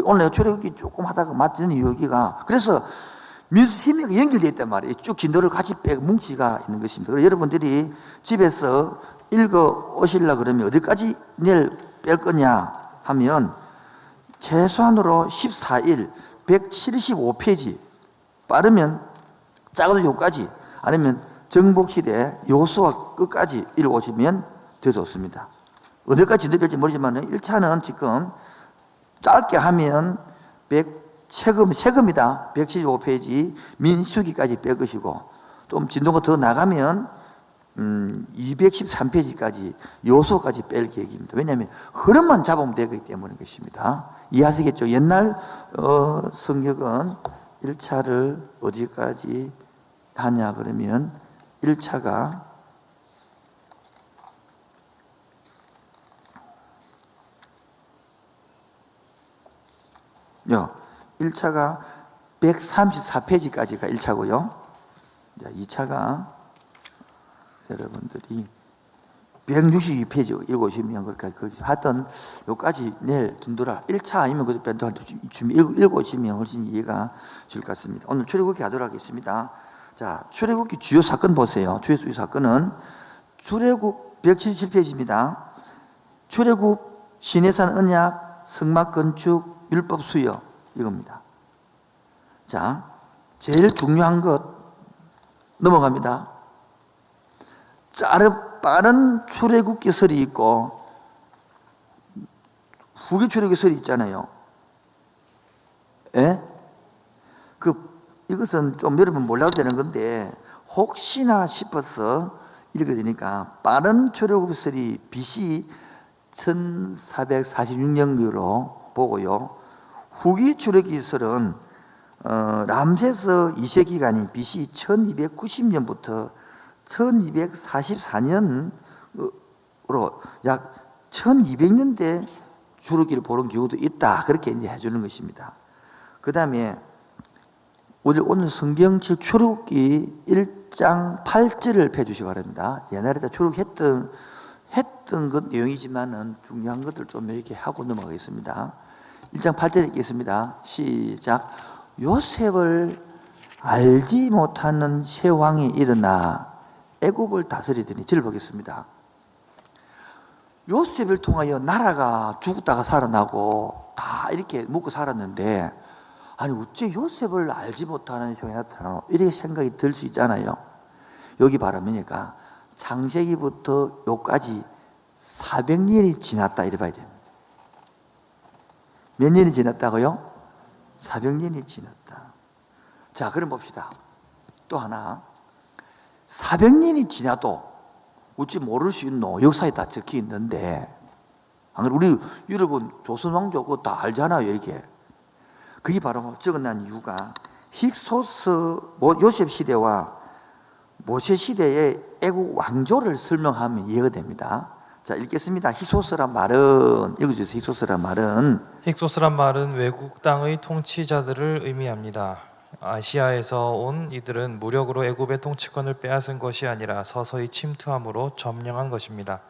오늘 출애굽기 조금 하다가 맞는 여기가 그래서 민수 신명기 연결되어 있단 말이에요. 쭉 진도를 같이 빼고 뭉치가 있는 것입니다. 그래서 여러분들이 집에서 읽어 오시려 그러면 어디까지 내일 뺄 거냐 하면 최소한으로 14일 175페이지 빠르면 작아도 여기까지 아니면 정복시대 요수와 끝까지 읽어오시면 더 좋습니다. 어디까지 진도될지 모르지만 1차는 지금 짧게 하면 세금이다. 175페이지 민수기까지 뺄 것이고 좀 진도가 더 나가면 213페이지까지 요소까지 뺄 계획입니다. 왜냐하면 흐름만 잡으면 되기 때문인 것입니다. 이해하시겠죠? 옛날 성경은 1차를 어디까지 하냐 그러면 1차가 1차가 134페이지까지가 1차고요. 2차가 여러분들이 162페이지 읽어오시면 그렇게 하여튼 여기까지 내일 둔두라 1차 아니면 그것도 뺀다 읽어오시면 훨씬 이해가 될 것 같습니다. 오늘 출애굽기 하도록 하겠습니다. 자, 출애굽기 주요 사건 보세요. 주요 사건은 출애굽 177페이지입니다. 출애굽 시내산 언약 성막 건축 율법 수여 이겁니다. 자, 제일 중요한 것 넘어갑니다. 빠른 출애굽기설이 있고 후기 출애굽기설이 있잖아요. 예? 이것은 좀 여러분 몰라도 되는 건데 혹시나 싶어서 읽어드리니까 빠른 출애굽기설이 BC 1446년으로 보고요. 후기 출애굽기설은 람세스 2세 기간인 BC 1290년부터 1244년으로 약 1200년대 출애굽기를 보는 경우도 있다. 그렇게 이제 해주는 것입니다. 그 다음에 오늘 성경책 출애굽기 1장 8절을 펴주시기 바랍니다. 옛날에 다 출애굽했던 것 내용이지만은 중요한 것들 좀 이렇게 하고 넘어가겠습니다. 1장 8절 읽겠습니다. 시작. 요셉을 알지 못하는 새 왕이 일어나 애굽을 다스리더니 저를 보겠습니다. 요셉을 통하여 나라가 죽었다가 살아나고 다 이렇게 먹고 살았는데 아니 어째 요셉을 알지 못하는 새 왕이 나타나노 이렇게 생각이 들 수 있잖아요. 여기 바라보니까 창세기부터 요까지 400년이 지났다 이래 봐야 됩니다. 몇 년이 지났다고요? 400년이 지났다. 자, 그럼 봅시다. 또 하나. 400년이 지나도 어찌 모를 수 있노? 역사에 다 적혀 있는데. 우리 여러분 조선 왕조 그거 다 알잖아요, 이렇게. 그게 바로 적어난 이유가 힉소스 요셉 시대와 모세 시대의 애국 왕조를 설명하면 이해가 됩니다. 자, 읽겠습니다. 힉소스란 말은 읽어주세요. 힉소스란 말은 외국 땅의 통치자들을 의미합니다. 아시아에서 온 이들은 무력으로 애굽의 통치권을 빼앗은 것이 아니라 서서히 침투함으로 점령한 것입니다.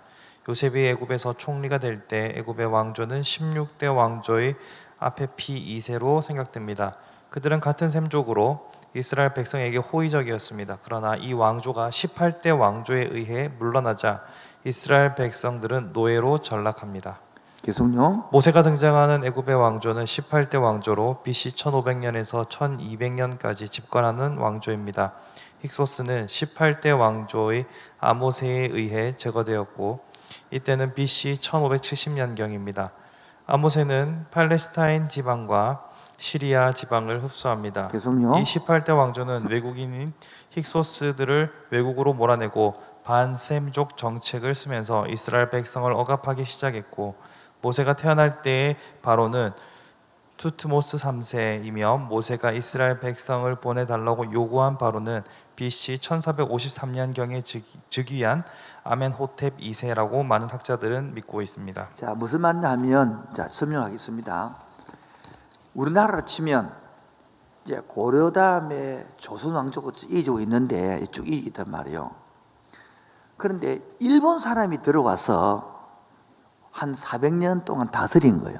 요셉이 애굽에서 총리가 될 때 애굽의 왕조는 16대 왕조의 아페피 2세로 생각됩니다. 그들은 같은 셈족으로 이스라엘 백성에게 호의적이었습니다. 그러나 이 왕조가 18대 왕조에 의해 물러나자 이스라엘 백성들은 노예로 전락합니다. 계속요. 모세가 등장하는 애굽의 왕조는 18대 왕조로 BC 1500년에서 1200년까지 집권하는 왕조입니다. 힉소스는 18대 왕조의 아모세에 의해 제거되었고 이때는 BC 1570년경입니다. 아모세는 팔레스타인 지방과 시리아 지방을 흡수합니다. 계속요. 이 18대 왕조는 외국인인 힉소스들을 외국으로 몰아내고 반셈족 정책을 쓰면서 이스라엘 백성을 억압하기 시작했고 모세가 태어날 때의 바로는 투트모스 3세이며 모세가 이스라엘 백성을 보내달라고 요구한 바로는 BC 1453년경에 즉위한 아멘호텝 2세라고 많은 학자들은 믿고 있습니다. 자, 무슨 말이냐 하면 자, 설명하겠습니다. 우리나라로 치면 이제 고려 다음에 조선 왕조가 이어지고 있는데 쭉 있단 말이에요. 그런데 일본 사람이 들어와서 한 400년 동안 다스린 거예요.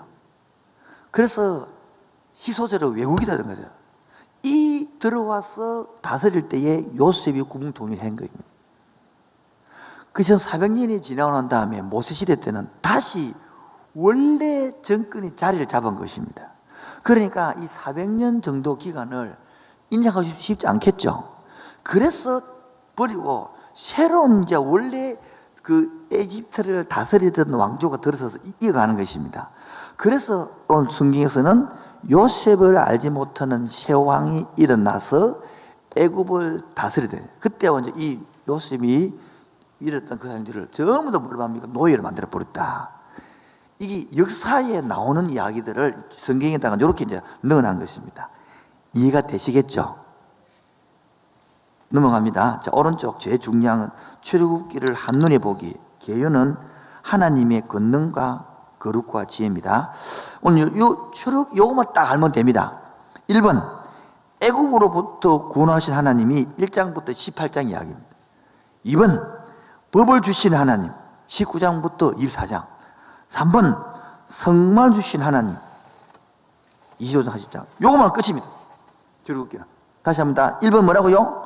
그래서 힉소스로 외국이라는 거죠. 이 들어와서 다스릴 때에 요셉이 국ung 통일한 거입니다. 그래서 400년이 지나고 난 다음에 모세 시대 때는 다시 원래 정권이 자리를 잡은 것입니다. 그러니까 이 400년 정도 기간을 인정하기 쉽지 않겠죠. 그래서 버리고 새로운 이제 원래 그 에집트를 다스리던 왕조가 들어서서 이어가는 것입니다. 그래서 오늘 성경에서는 요셉을 알지 못하는 새 왕이 일어나서 애굽을 다스리던 그때 이제 이 요셉이 이랬던 그 사람들을 전부 다 뭐라 합니까? 노예를 만들어 버렸다. 이게 역사에 나오는 이야기들을 성경에다가 이렇게 이제 넣어놓은 것입니다. 이해가 되시겠죠? 넘어갑니다. 자, 오른쪽 제일 중요한 출애굽기를 한눈에 보기. 개요는 하나님의 권능과 거룩과 지혜입니다. 오늘 요것만 딱 알면 됩니다. 1번 애굽으로부터 구원하신 하나님이 1장부터 18장 이야기입니다. 2번 법을 주신 하나님 19장부터 24장. 3번 성말 주신 하나님 25장 40장. 요것만 끝입니다. 출애굽기는. 다시 합니다. 1번 뭐라고요?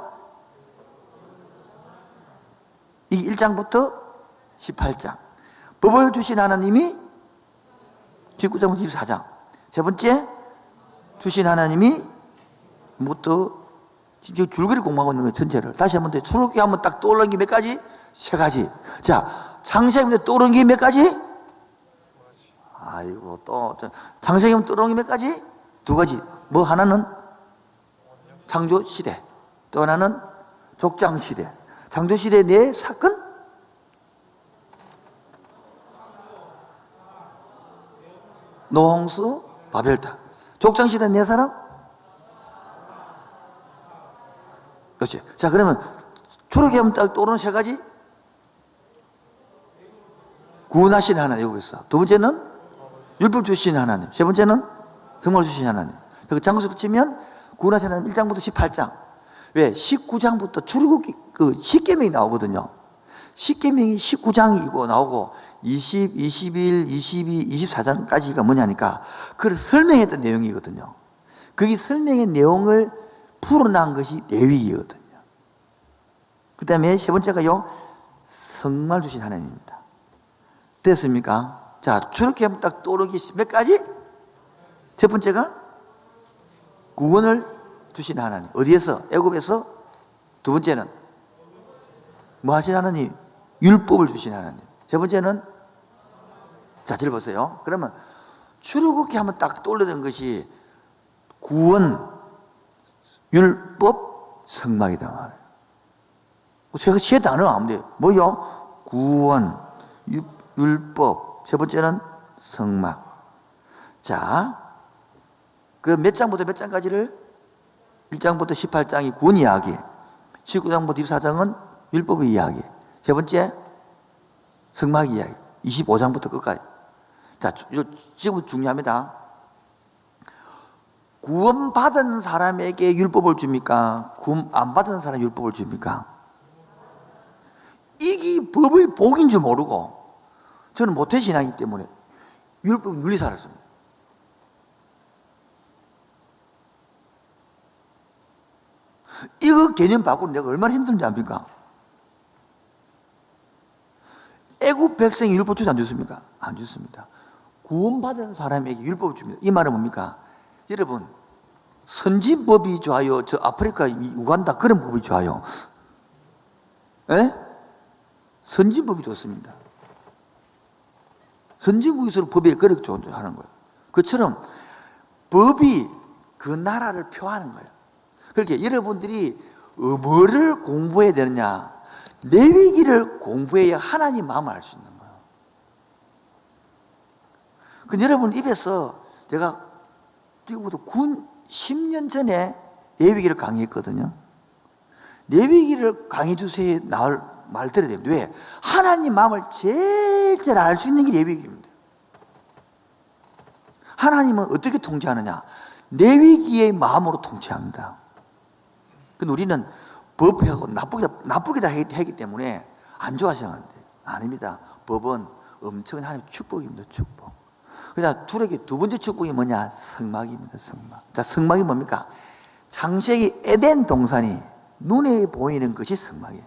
이 1장부터 18장. 법을 주신 하나님이 19장부터 24장. 세 번째, 주신 하나님이 뭐부터 지금 줄거리 공부하고 있는 거예요, 전체를. 다시 한번 더. 출애굽기 한번 딱 떠오르는 게 몇 가지? 세 가지. 자, 창세기부터 떠오르는 게 몇 가지? 아이고, 또, 창세기부터 떠오르는 게 몇 가지? 두 가지. 뭐 하나는 창조 시대, 또 하나는 족장 시대. 창조 시대 내 사건? 노홍수, 바벨탑. 족장 시대 내 사람? 그렇지. 자, 그러면 출애굽기 하면 딱 떠오르는 세 가지? 구원하신 하나님, 여기 있어. 두 번째는 율법 주신 하나님. 세 번째는 성말 주신 하나님. 그 장소로 치면 구원하신 하나님 1장부터 18장. 왜? 19장부터 출애굽기 그 십계명이 나오거든요. 십계명이 19장이고 나오고 20, 21, 22, 24장까지가 뭐냐니까 그걸 설명했던 내용이거든요. 거기 설명의 내용을 풀어난 것이 레위기거든요. 그 다음에 세 번째가요, 성말 주신 하나님입니다. 됐습니까? 자, 출애굽기 하면 딱 떠오르기 몇 가지? 첫 번째가 구원을 주신 하나님. 어디에서? 애굽에서. 두 번째는 뭐 하신 하나님? 율법을 주신 하나님. 세 번째는, 자, 들어보세요. 그러면 출애굽기 하면 딱 떠오르는 것이 구원, 율법, 성막이다 말이에요. 제가 세 단어가 안 돼요. 뭐요? 구원, 율법, 세 번째는 성막. 자, 그 몇 장부터 몇 장까지를? 1장부터 18장이 구원 이야기, 19장부터 24장은 율법의 이야기, 세 번째 성막 이야기, 25장부터 끝까지. 자, 지금 중요합니다. 구원받은 사람에게 율법을 줍니까? 구원 안 받은 사람에 율법을 줍니까? 이게 법의 복인 줄 모르고 저는 모태신앙이기 때문에 율법 눌리 살았습니다. 이거 개념 바꾸는 내가 얼마나 힘든지 압니까? 애국 백성이 율법 주지 안 줬습니까? 안 줬습니다. 구원받은 사람에게 율법을 줍니다. 이 말은 뭡니까? 여러분, 선진법이 좋아요? 저 아프리카, 우간다 그런 법이 좋아요? 에? 선진법이 좋습니다. 선진국에서 법에 그렇게 하는 거예요. 그처럼 법이 그 나라를 표하는 거예요. 그렇게 여러분들이 뭐를 공부해야 되느냐? 레위기를 공부해야 하나님 마음을 알 수 있는 거예요. 그 여러분 입에서 제가 지금부터 10년 전에 레위기를 강의했거든요. 레위기를 강의 주세요 나올 말 들어야 됩니다. 왜? 하나님 마음을 제일 잘 알 수 있는 게 레위기입니다. 하나님은 어떻게 통치하느냐? 레위기의 마음으로 통치합니다. 근데 우리는 법하고 나쁘게 다 했기 때문에 안 좋아하시는데 아닙니다. 법은 엄청난 하나님의 축복입니다. 축복. 그냥 둘에게 두 번째 축복이 뭐냐? 성막입니다. 성막. 자, 성막이 뭡니까? 창세기 에덴 동산이 눈에 보이는 것이 성막이에요.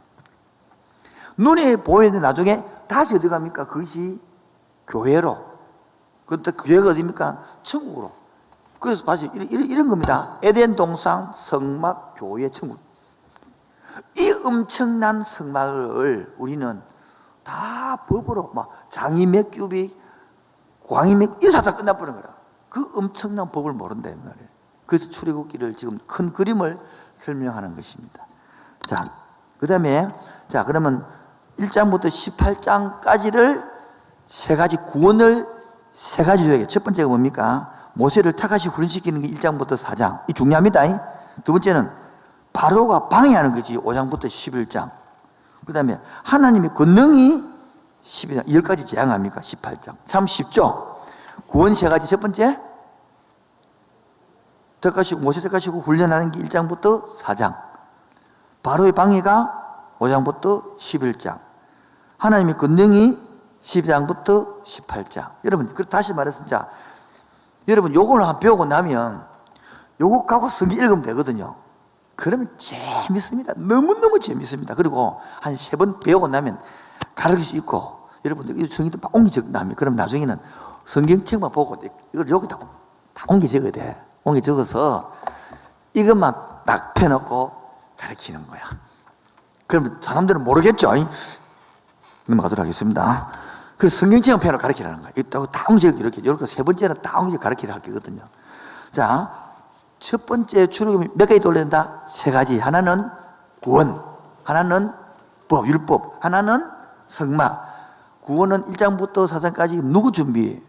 눈에 보이는 나중에 다시 어디 갑니까? 그것이 교회로. 그때 교회가 어디입니까? 천국으로. 그래서 다시 이런 겁니다. 에덴 동산, 성막, 교회, 천국. 이 엄청난 성막을 우리는 다 법으로 막 장이 몇 규빅, 광이 몇 이래서 다 끝나버린 거라. 그 엄청난 법을 모른다 이 말이에요. 그래서 출애굽기를 지금 큰 그림을 설명하는 것입니다. 자, 그 다음에 자 그러면 1장부터 18장까지를 세 가지 구원을 세 가지 줘야겠죠. 첫 번째가 뭡니까? 모세를 택하시 훈련시키는 게 1장부터 4장. 이 중요합니다. 두 번째는 바로가 방해하는 거지. 5장부터 11장. 그 다음에 하나님의 권능이 12장. 10가지 재앙합니까? 18장. 참 쉽죠? 구원 세 가지. 첫 번째, 모세 택하시고 훈련하는 게 1장부터 4장. 바로의 방해가 5장부터 11장. 하나님의 권능이 12장부터 18장. 여러분, 다시 말해서, 자, 여러분, 요걸 한 배우고 나면, 요거 갖고 성경 읽으면 되거든요. 그러면 재밌습니다. 너무너무 재밌습니다. 그리고 한 3번 배우고 나면 가르칠 수 있고, 여러분들, 이 성경도 막 옮기 적나면, 그럼 나중에는 성경책만 보고, 이걸 여기다 다 옮기 적어야 돼. 옮기 적어서, 이것만 딱 펴놓고 가르치는 거야. 그럼 사람들은 모르겠죠. 넘어가도록 하겠습니다. 그래서 성경책은 펴놓고 가르치라는 거야. 이따고 다옹지역 이렇게 세 번째는 다옹지역 가르치라 할 거거든요. 자, 첫 번째 출애굽이 몇 가지 돌린다? 세 가지. 하나는 구원, 하나는 법, 율법, 하나는 성막. 구원은 1장부터 4장까지 누구 준비?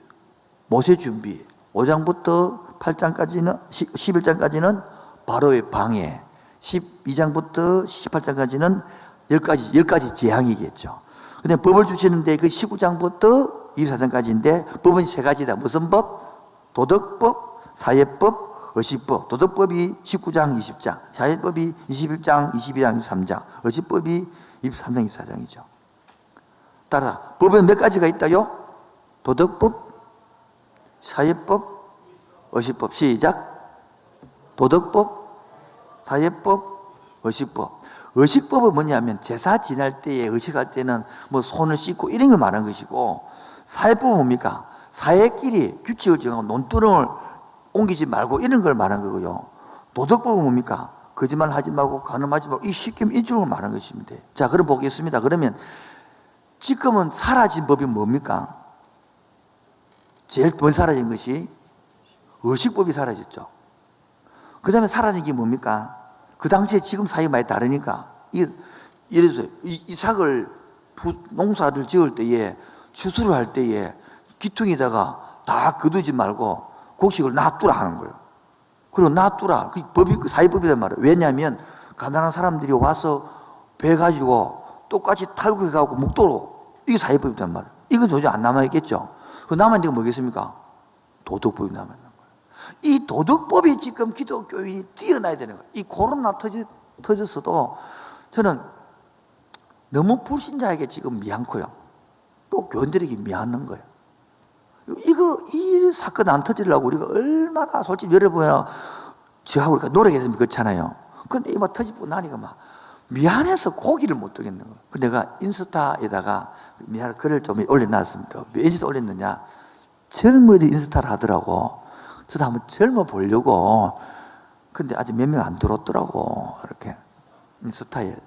모세 준비. 5장부터 8장까지는 11장까지는 바로의 방해. 12장부터 18장까지는 10가지 재앙이겠죠. 근데 법을 주시는데 그 19장부터 24장까지인데 법은 세 가지다. 무슨 법? 도덕법, 사회법, 의식법. 도덕법이 19장, 20장. 사회법이 21장, 22장, 23장. 의식법이 23장, 24장이죠. 따라 법은 몇 가지가 있다요? 도덕법, 사회법, 의식법. 시작. 도덕법, 사회법, 의식법. 의식법은 뭐냐면 제사 지낼 때에 의식할 때는 뭐 손을 씻고 이런 걸 말하는 것이고, 사회법은 뭡니까? 사회끼리 규칙을 정하고 논두렁을 옮기지 말고 이런 걸 말하는 거고요. 도덕법은 뭡니까? 거짓말 하지 말고 간음하지 말고 이 시키면 이쪽을 말하는 것입니다. 자, 그럼 보겠습니다. 그러면 지금은 사라진 법이 뭡니까? 제일 먼저 사라진 것이 의식법이 사라졌죠. 그 다음에 사라진 게 뭡니까? 그 당시에 지금 사이가 많이 다르니까. 예를 들어서 이삭을 농사를 지을 때에 추수를 할 때에 기퉁에다가 다 거두지 말고 곡식을 놔두라 하는 거예요. 그리고 놔두라. 그 법이 그 사회법이란 말이에요. 왜냐하면 가난한 사람들이 와서 배 가지고 똑같이 탈고 해가고 먹도록, 이게 사회법이란 말이에요. 이건 도저히 안 남아있겠죠. 그 남아있는 게 뭐겠습니까? 도덕법이 남아있는 거예요. 이 도덕법이 지금 기독교인이 뛰어나야 되는 거예요. 이 코로나 터졌어도 저는 너무 불신자에게 지금 미안고요. 또 교인들에게 미안한 거예요. 이 사건 안 터지려고 우리가 얼마나 솔직히 여러분이나 저하고 우리가 노력했으면 그렇잖아요. 근데 이거 막 터지고 나니까 막 미안해서 고기를 못 뜨겠는 거예요. 내가 인스타에다가 미안해 글을 좀 올려놨습니다. 왜 인스타 올렸느냐? 젊은이들이 인스타를 하더라고. 저도 한번 젊어 보려고. 근데 아직 몇 명 안 들어왔더라고. 이렇게 인스타에.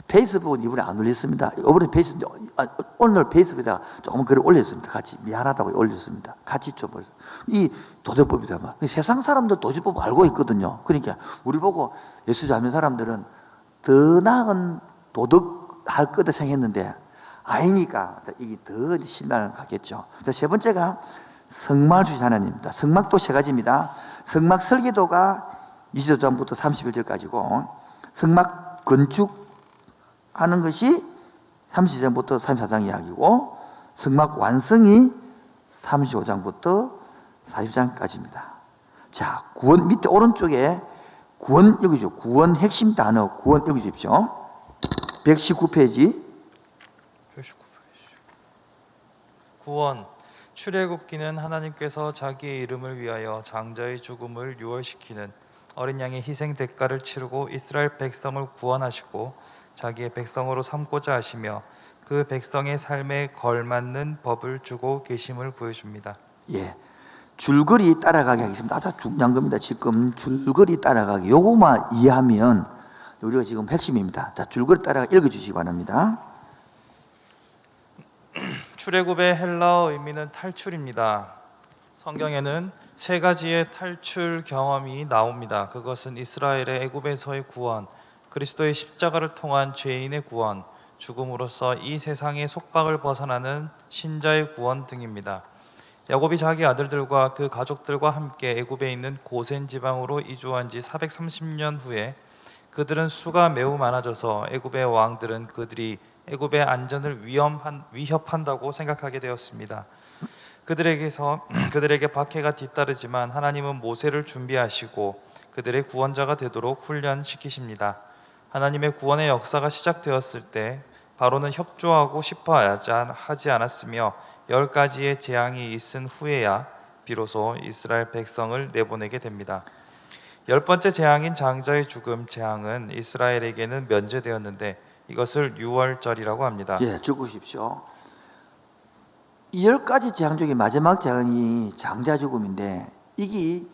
페이스북은 이번에 안 올렸습니다. 오늘 페이스북에다가 조금 글을 올렸습니다. 같이 미안하다고 올렸습니다. 같이 좀 보세요. 이 도덕법이다 말. 세상 사람들 도덕법 알고 있거든요. 그러니까 우리 보고 예수 잡는 사람들은 더 나은 도덕할 거다 생각했는데 아니니까 이게 더 실망을 갖겠죠. 세 번째가 성막을 주신 하나님입니다. 성막도 세 가지입니다. 성막 설계도가 25장부터 31절까지고 성막 건축하는 것이 32장부터 34장 이야기고 성막 완성이 35장부터 40장까지입니다. 자, 구원 밑에 오른쪽에 구원 여기죠. 구원 핵심 단어 구원 여기 주십시오. 119페이지. 구원. 출애굽기는 하나님께서 자기의 이름을 위하여 장자의 죽음을 유월시키는 어린 양의 희생 대가를 치르고 이스라엘 백성을 구원하시고 자기의 백성으로 삼고자 하시며 그 백성의 삶에 걸맞는 법을 주고 계심을 보여줍니다. 예, 줄거리 따라가게 하겠습니다. 아주 중요한 겁니다. 지금 줄거리 따라가기 요거만 이해하면 우리가 지금 핵심입니다. 자, 줄거리 따라가 읽어주시기 바랍니다. 출애굽의 헬라어 의미는 탈출입니다. 성경에는 세 가지의 탈출 경험이 나옵니다. 그것은 이스라엘의 애굽에서의 구원, 그리스도의 십자가를 통한 죄인의 구원, 죽음으로써 이 세상의 속박을 벗어나는 신자의 구원 등입니다. 야곱이 자기 아들들과 그 가족들과 함께 애굽에 있는 고센 지방으로 이주한 지 430년 후에 그들은 수가 매우 많아져서 애굽의 왕들은 그들이 애굽의 안전을 위협한다고 생각하게 되었습니다. 그들에게 박해가 뒤따르지만 하나님은 모세를 준비하시고 그들의 구원자가 되도록 훈련시키십니다. 하나님의 구원의 역사가 시작되었을 때 바로는 협조하고 싶어 하지 않았으며 10가지의 재앙이 있은 후에야 비로소 이스라엘 백성을 내보내게 됩니다. 10번째 재앙인 장자의 죽음 재앙은 이스라엘에게는 면제되었는데 이것을 유월절이라고 합니다. 예, 적으십시오. 이 10가지 재앙 중에 마지막 재앙이 장자 죽음인데 이게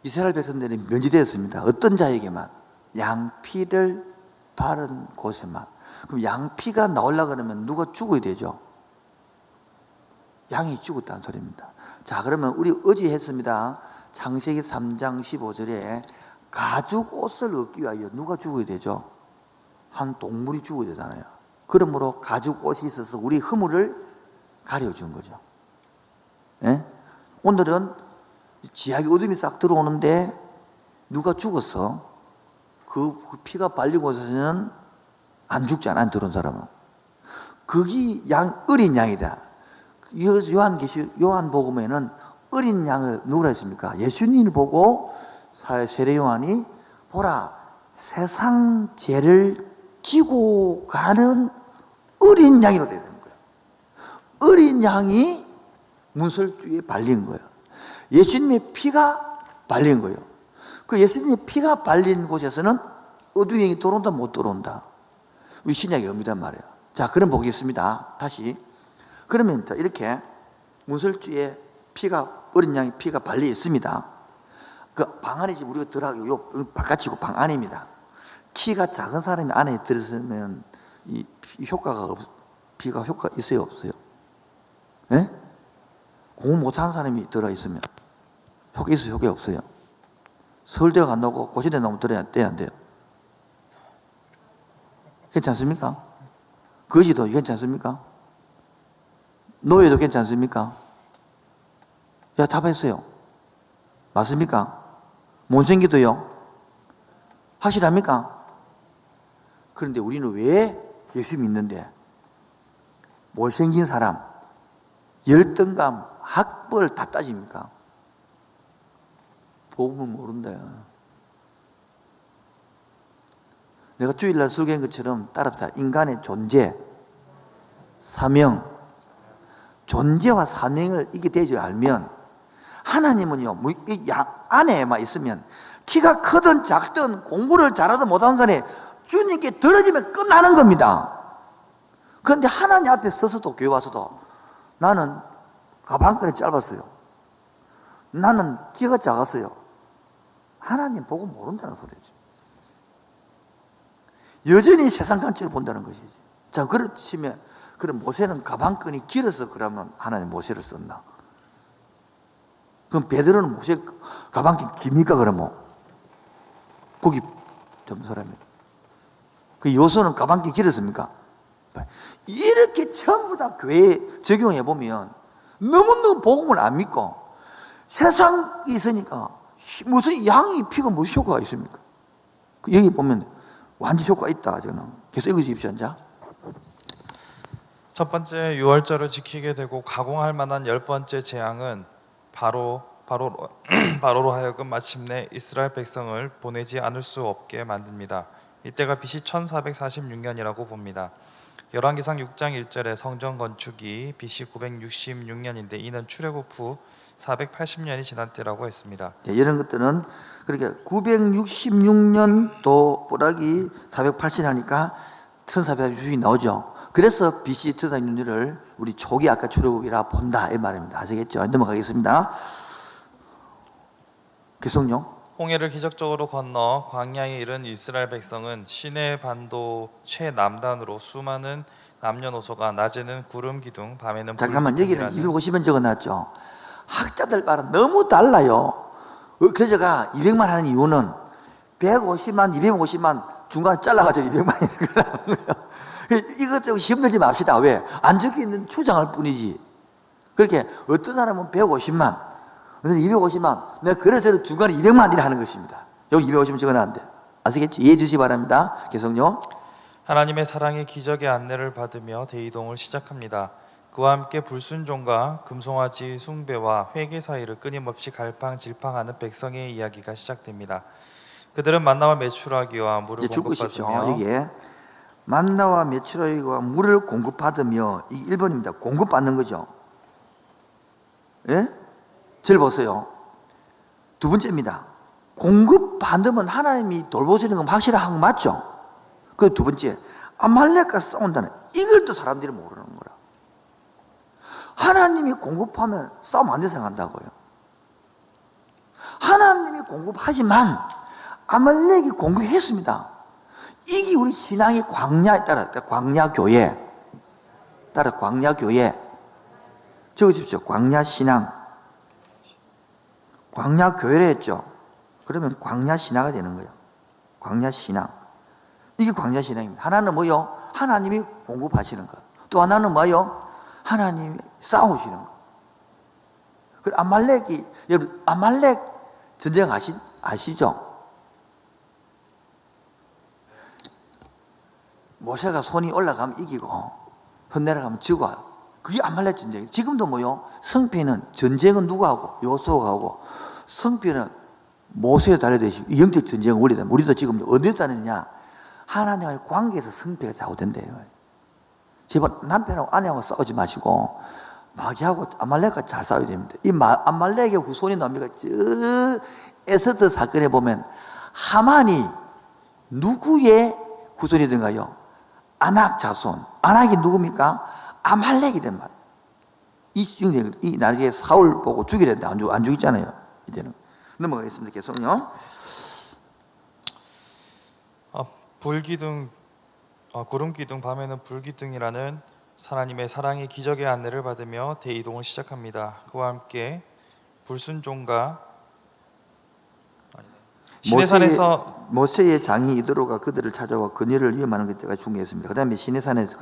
이스라엘 백성들이 면제되었습니다. 어떤 자에게만? 양피를 바른 곳에만. 그럼 양피가 나오려고 그러면 누가 죽어야 되죠? 양이 죽었다는 소리입니다. 자, 그러면 우리 어제 했습니다. 창세기 3장 15절에 가죽 옷을 얻기 위하여 누가 죽어야 되죠? 한 동물이 죽어야 되잖아요. 그러므로 가죽 옷이 있어서 우리 허물을 가려준 거죠. 예? 오늘은 지하기 어둠이 싹 들어오는데 누가 죽었어? 그 피가 발리고 있어서는 안 죽잖아, 안 들어온 사람은. 그게 어린 양이다. 요한복음에는 어린 양을 누구라 했습니까? 예수님을 보고 세례 요한이 보라, 세상 죄를 지고 가는 어린 양이로 되는 거예요. 어린 양이 문설주에 발린 거예요. 예수님의 피가 발린 거예요. 그 예수님의 피가 발린 곳에서는 어두운 영이 들어온다, 못 들어온다? 우리 신약에 없단 말이에요. 자, 그럼 보겠습니다. 다시. 그러면 이렇게 문설주에 어린 양의 피가 발려 있습니다. 그 방 안에 우리가 들어가고, 바깥이고 방 안입니다. 키가 작은 사람이 안에 들어서면 이 피가 효과 있어요, 없어요? 예? 공부 못하는 사람이 들어 있으면 효과 있어요, 효과 없어요? 서울대 간다고 고시대 나오면 들어야 돼요, 안 돼요? 괜찮습니까? 거지도 괜찮습니까? 노예도 괜찮습니까? 야, 답했어요. 맞습니까? 못생기도요? 확실합니까? 그런데 우리는 왜 예수 믿는데 못생긴 사람, 열등감, 학벌 다 따집니까? 복음을 모른다. 내가 주일날 설교한 것처럼 따라합시다. 인간의 존재, 사명, 존재와 사명을 이게 될 줄 알면 하나님은요, 안에만 있으면 키가 크든 작든 공부를 잘하든 못하는 간에 주님께 들어지면 끝나는 겁니다. 그런데 하나님 앞에 서서도 교회 와서도 나는 가방끈이 짧았어요. 나는 키가 작았어요. 하나님 보고 모른다는 소리지. 여전히 세상 관점을 본다는 것이지. 자, 그렇지면 그럼 모세는 가방끈이 길어서 그러면 하나님 모세를 썼나? 그럼 베드로는 모세 가방끈 깁니까 그러면? 거기 좀 사람이. 그 요소는 가방끈 길었습니까? 이렇게 전부 다 교회에 적용해 보면 너무너무 복음을 안 믿고 세상이 있으니까 무슨 양이 피가 무슨 효과가 있습니까? 여기 보면 완전 효과 있다. 저는 계속 읽으십시오. 자. 첫 번째 유월절을 지키게 되고 가공할 만한 10번째 재앙은 바로로 하여금 마침내 이스라엘 백성을 보내지 않을 수 없게 만듭니다. 이때가 BC 1446년이라고 봅니다. 열왕기상 6장 1절에 성전 건축이 BC 966년인데 이는 출애굽 후 480년이 지난 때라고 했습니다. 이런 것들은 그러니까 966년도 보라기 480 하니까 1446이 나오죠. 그래서 BC 1406년을 우리 초기 아까 출애굽이라 본다 이 말입니다. 아시겠죠? 넘어가겠습니다. 계속요. 홍해를 기적적으로 건너 광야에 이른 이스라엘 백성은 시내 반도 최남단으로 수많은 남녀노소가 낮에는 구름 기둥, 밤에는 잠깐만, 여기는 250원 적어놨죠. 학자들 말은 너무 달라요. 그래서 제가 200만 하는 이유는 150만, 250만 중간에 잘라가지고 200만이 그러는 거예요. 이것저것 시험 들지 맙시다. 왜? 안 적혀 있는 추정할 뿐이지. 그렇게 어떤 사람은 150만, 어떤 250만, 내가 그래서 중간에 200만이라 하는 것입니다. 여기 250만 적어놨는데. 아시겠지? 이해해 주시기 바랍니다. 계속요. 하나님의 사랑의 기적의 안내를 받으며 대이동을 시작합니다. 그와 함께 불순종과 금송아지 숭배와 회개 사이를 끊임없이 갈팡질팡하는 백성의 이야기가 시작됩니다. 그들은 만나와 메추라기와 물을 공급받으며 여기에 만나와 메추라기와 물을 공급받으며 이 1번입니다. 공급받는 거죠. 예? 절 보세요. 두 번째입니다. 공급받으면 하나님이 돌보시는 건 확실한 거 맞죠? 그 두 번째, 아말렉과 싸운다는 이걸 또 사람들이 모르는 거라. 하나님이 공급하면 싸움 안 돼서 한다고요. 하나님이 공급하지만 아말렉이 공격했습니다. 이게 우리 신앙의 광야에 따라 광야교회 적으십시오. 광야신앙. 광야교회를 했죠. 그러면 광야신화가 되는 거예요. 광야신앙. 이게 광야신앙입니다. 하나는 뭐요? 하나님이 공급하시는 거. 또 하나는 뭐요? 하나님이 싸우시는 거. 그리고 아말렉이, 여러분, 아말렉 전쟁 아시죠? 모세가 손이 올라가면 이기고, 손 내려가면 지고, 그게 아말렉 전쟁이에요. 지금도 뭐요? 성패는, 전쟁은 누가 하고? 여호수아가 하고, 성패는 모세에 달려되시고, 영적 전쟁은 우리다. 우리도 지금 어디에 다녔냐? 하나님과의 관계에서 성패가 좌우된대요. 제발 남편하고 아내하고 싸우지 마시고, 마귀하고 아말렉과 잘 싸워야 됩니다. 이 아말렉의 후손이 나옵니까? 저 에스더 사건에 보면 하만이 누구의 후손이든가요? 아낙 자손. 아낙이 누굽니까? 아말렉이 된 말. 이 나중에 사울 보고 죽이랬는데 안 죽이잖아요. 이제는. 넘어가겠습니다. 계속요. 구름기둥 밤에는 불기둥이라는 하나님의 사랑의 기적의 안내를 받으며 대이동을 시작합니다. 그와 함께 불순종과 시내산에서 모세의 장이 이도로가 그들을 찾아와 그녀를 위험하는 그때가 중요했습니다. 그 다음에 시내산에서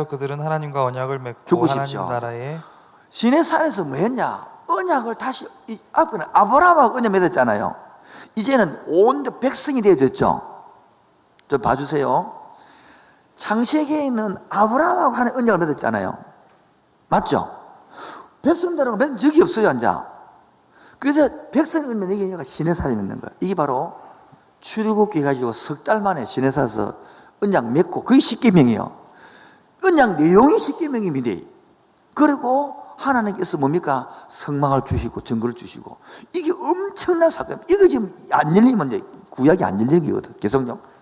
그들은 하나님과 언약을 맺고 죽으십시오. 하나님 나라에 시내산에서 뭐 했냐? 언약을 다시, 앞에는 아브라함하고 언약 맺었잖아요. 이제는 온 백성이 되어졌죠. 좀 봐주세요. 창세기에는 아브라함하고 하는 언약을 맺었잖아요. 맞죠? 백성들하고 맺은 적이 없어요, 이제. 그래서 백성이 맺는 게 시내산에 맺는 거예요. 이게 바로 출애굽기 가지고 석 달 만에 시내산에서 언약 맺고, 그게 십계명이에요. 언약 내용이 십계명입니다. 그리고 하나님께서 뭡니까? 성막을 주시고 증거를 주시고, 이게 엄청난 사건. 이거 지금 안 열리면 구약이 안 열리거든. 계속요.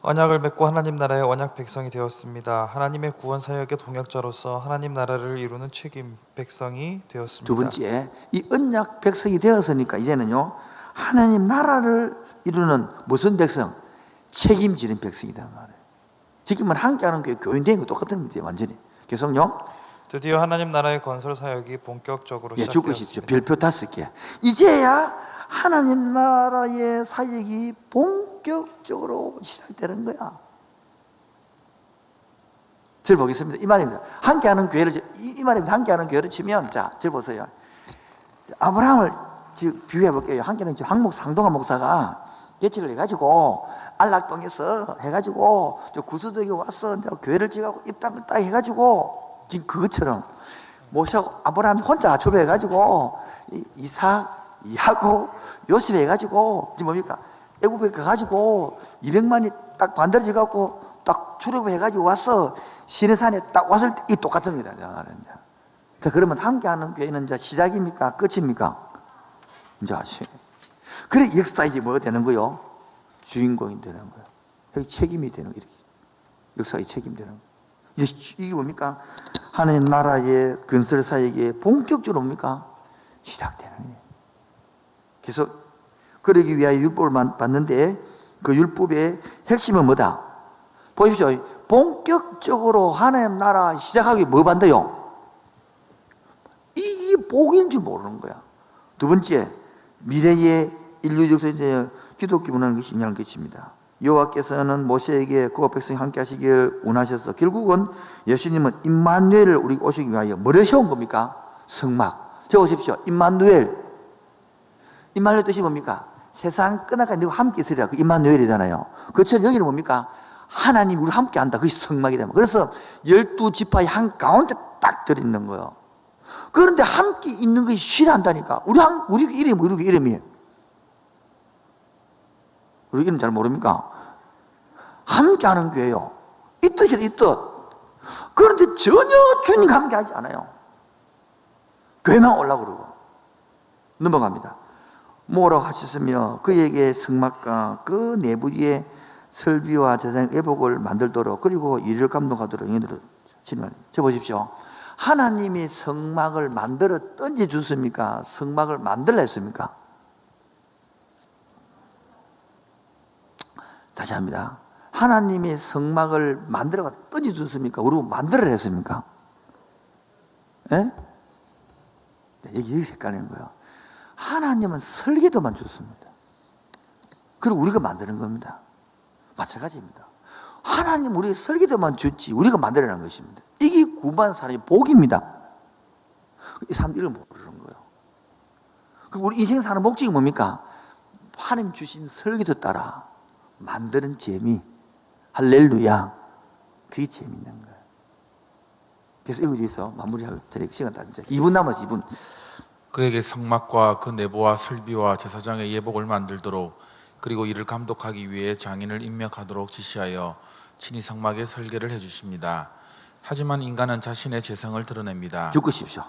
언약을 맺고 하나님 나라의 언약 백성이 되었습니다. 하나님의 구원 사역의 동역자로서 하나님 나라를 이루는 책임 백성이 되었습니다. 두 번째, 이 언약 백성이 되었으니까 이제는요, 하나님 나라를 이루는 무슨 백성? 책임지는 백성이다 말이에요. 지금은 함께하는 교인된 거 똑같은 겁니다. 완전히. 계속요. 드디어 하나님 나라의 건설 사역이 본격적으로 죽으십시오. 시작되었습니다. 별표 5개. 이제야 하나님 나라의 사역이 본격적으로 시작되는 거야. 절 보겠습니다. 이 말입니다. 함께하는 교회를, 이 말입니다. 함께하는 교회를 치면, 자, 절 보세요. 아브라함을 지금 비유해 볼게요. 함께하는 상동환 목사가 예측을 해가지고, 안락동에서 해가지고, 구수동에 와서 교회를 지어가고 입당을 딱 해가지고, 지금 그것처럼 모세하고 아브라함이 혼자 초배해가지고 이삭, 야곱, 요셉 해가지고 지금 뭡니까? 애굽에 가가지고 200만이 딱 반대로 지어갖고 딱 출애굽해가지고 와서 시내산에 딱 왔을 때 이 똑같은 겁니다. 자, 그러면 함께하는 교회는 이제 시작입니까? 끝입니까? 이제 아시. 그래 역사에 뭐가 되는 거요? 주인공이 되는 거예요. 여기 책임이 되는 거예요. 역사의 책임이 되는 거예요. 이게 뭡니까? 하나님 나라의 건설 사역이 본격적으로 뭡니까? 시작되는 거예요. 그래서 그러기 위하여 율법을 받는데 그 율법의 핵심은 뭐다? 보십시오. 본격적으로 하나님 나라 시작하기 뭐 받는다요? 이게 복인 줄 모르는 거야. 두 번째, 미래의 인류 역사에 기독교 문화는 것이 중요한 것입니다. 여호와께서는 모세에게 그와 백성이 함께 하시길 원하셔서 결국은 예수님은 임마누엘을 우리 오시기 위하여 뭐를 세운 겁니까? 성막. 적으십시오. 임마누엘 뜻이 뭡니까? 세상 끝나까지 너와 함께 있으리라. 그 임마누엘이잖아요. 그처럼 여기는 뭡니까? 하나님 우리 함께 한다. 그것이 성막이다. 그래서 12지파의 한 가운데 딱 들어있는 거예요. 그런데 함께 있는 것이 싫어한다니까. 우리 이름이 우리 이름이에요. 우리 이름 잘 모릅니까? 함께하는 교회요. 이 뜻이래, 이 뜻. 그런데 전혀 주님과 함께하지 않아요. 교회만 오려고 그러고. 넘어갑니다. 뭐라고 하셨으며 그에게 성막과 그 내부의 설비와 제사장 애복을 만들도록 그리고 일을 감독하도록 영예들을 저 보십시오. 하나님이 성막을 만들어 던져줬습니까? 성막을 만들라 했습니까? 다시 합니다. 하나님이 성막을 만들어 던져줬습니까? 우리가 만들어라 했습니까? 예? 여기 헷갈리는 거예요. 하나님은 설계도만 줬습니다. 그리고 우리가 만드는 겁니다. 마찬가지입니다. 하나님 우리가 설계도만 줬지 우리가 만들어내는 것입니다. 이게 구원받은 사람이 복입니다. 이 사람들이 이걸 모르는 거예요. 그리고 우리 인생 사는 목적이 뭡니까? 하나님 주신 설계도 따라 만드는 재미. 할렐루야. 그게 재밌는 거예요. 그래서 읽어주셔서 마무리할 시간 다 이제 2분 남았지 2분. 그에게 성막과 그 내부와 설비와 제사장의 예복을 만들도록 그리고 이를 감독하기 위해 장인을 임명하도록 지시하여 친히 성막의 설계를 해주십니다. 하지만 인간은 자신의 죄성을 드러냅니다. 죽으십시오.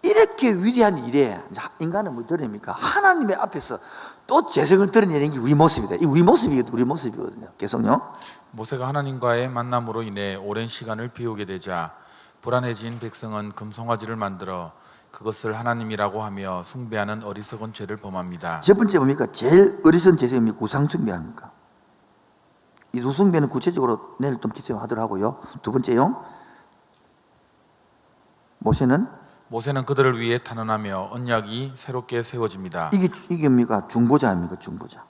이렇게 위대한 일에 인간은 뭐 드러냅니까? 하나님의 앞에서 또 죄성을 드러내는 게 우리 모습이다. 이 우리 모습이거든요. 계속요. 모세가 하나님과의 만남으로 인해 오랜 시간을 비우게 되자 불안해진 백성은 금송아지를 만들어 그것을 하나님이라고 하며 숭배하는 어리석은 죄를 범합니다. 첫 번째 뭡니까? 제일 어리석은 죄성이 뭡니까? 구상숭배합니까? 이 우숭배는 구체적으로 내일 좀 기초하도록 하고요. 두 번째요. 모세는 그들을 위해 탄원하며 언약이 새롭게 세워집니다. 이게 뭡니까? 중보자입니까? 중보자.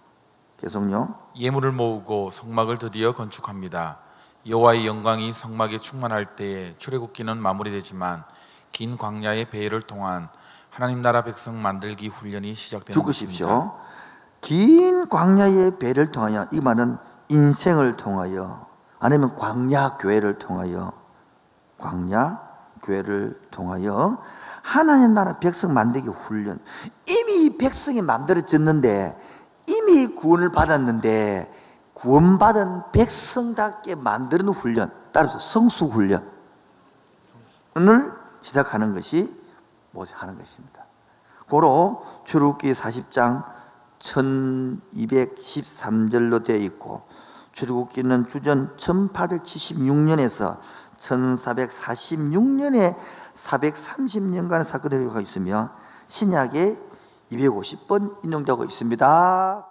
계속요. 예물을 모으고 성막을 드디어 건축합니다. 여호와의 영광이 성막에 충만할 때에 출애굽기는 마무리되지만 긴 광야의 배회를 통한 하나님 나라 백성 만들기 훈련이 시작되는 죽으십시오. 것입니다. 긴 광야의 배를 통하여, 이 말은 인생을 통하여 아니면 광야 교회를 통하여 하나님 나라 백성 만들기 훈련. 이미 백성이 만들어졌는데, 이미 구원을 받았는데 구원받은 백성답게 만드는 훈련, 따라서 성수 훈련을 시작하는 것이 모세가 하는 것입니다. 고로 출애굽기 40장 1213절로 되어 있고, 출애굽기는 주전 1876년에서 1446년에 430년간의 사건이 있으며 신약에 250번 인용되고 있습니다.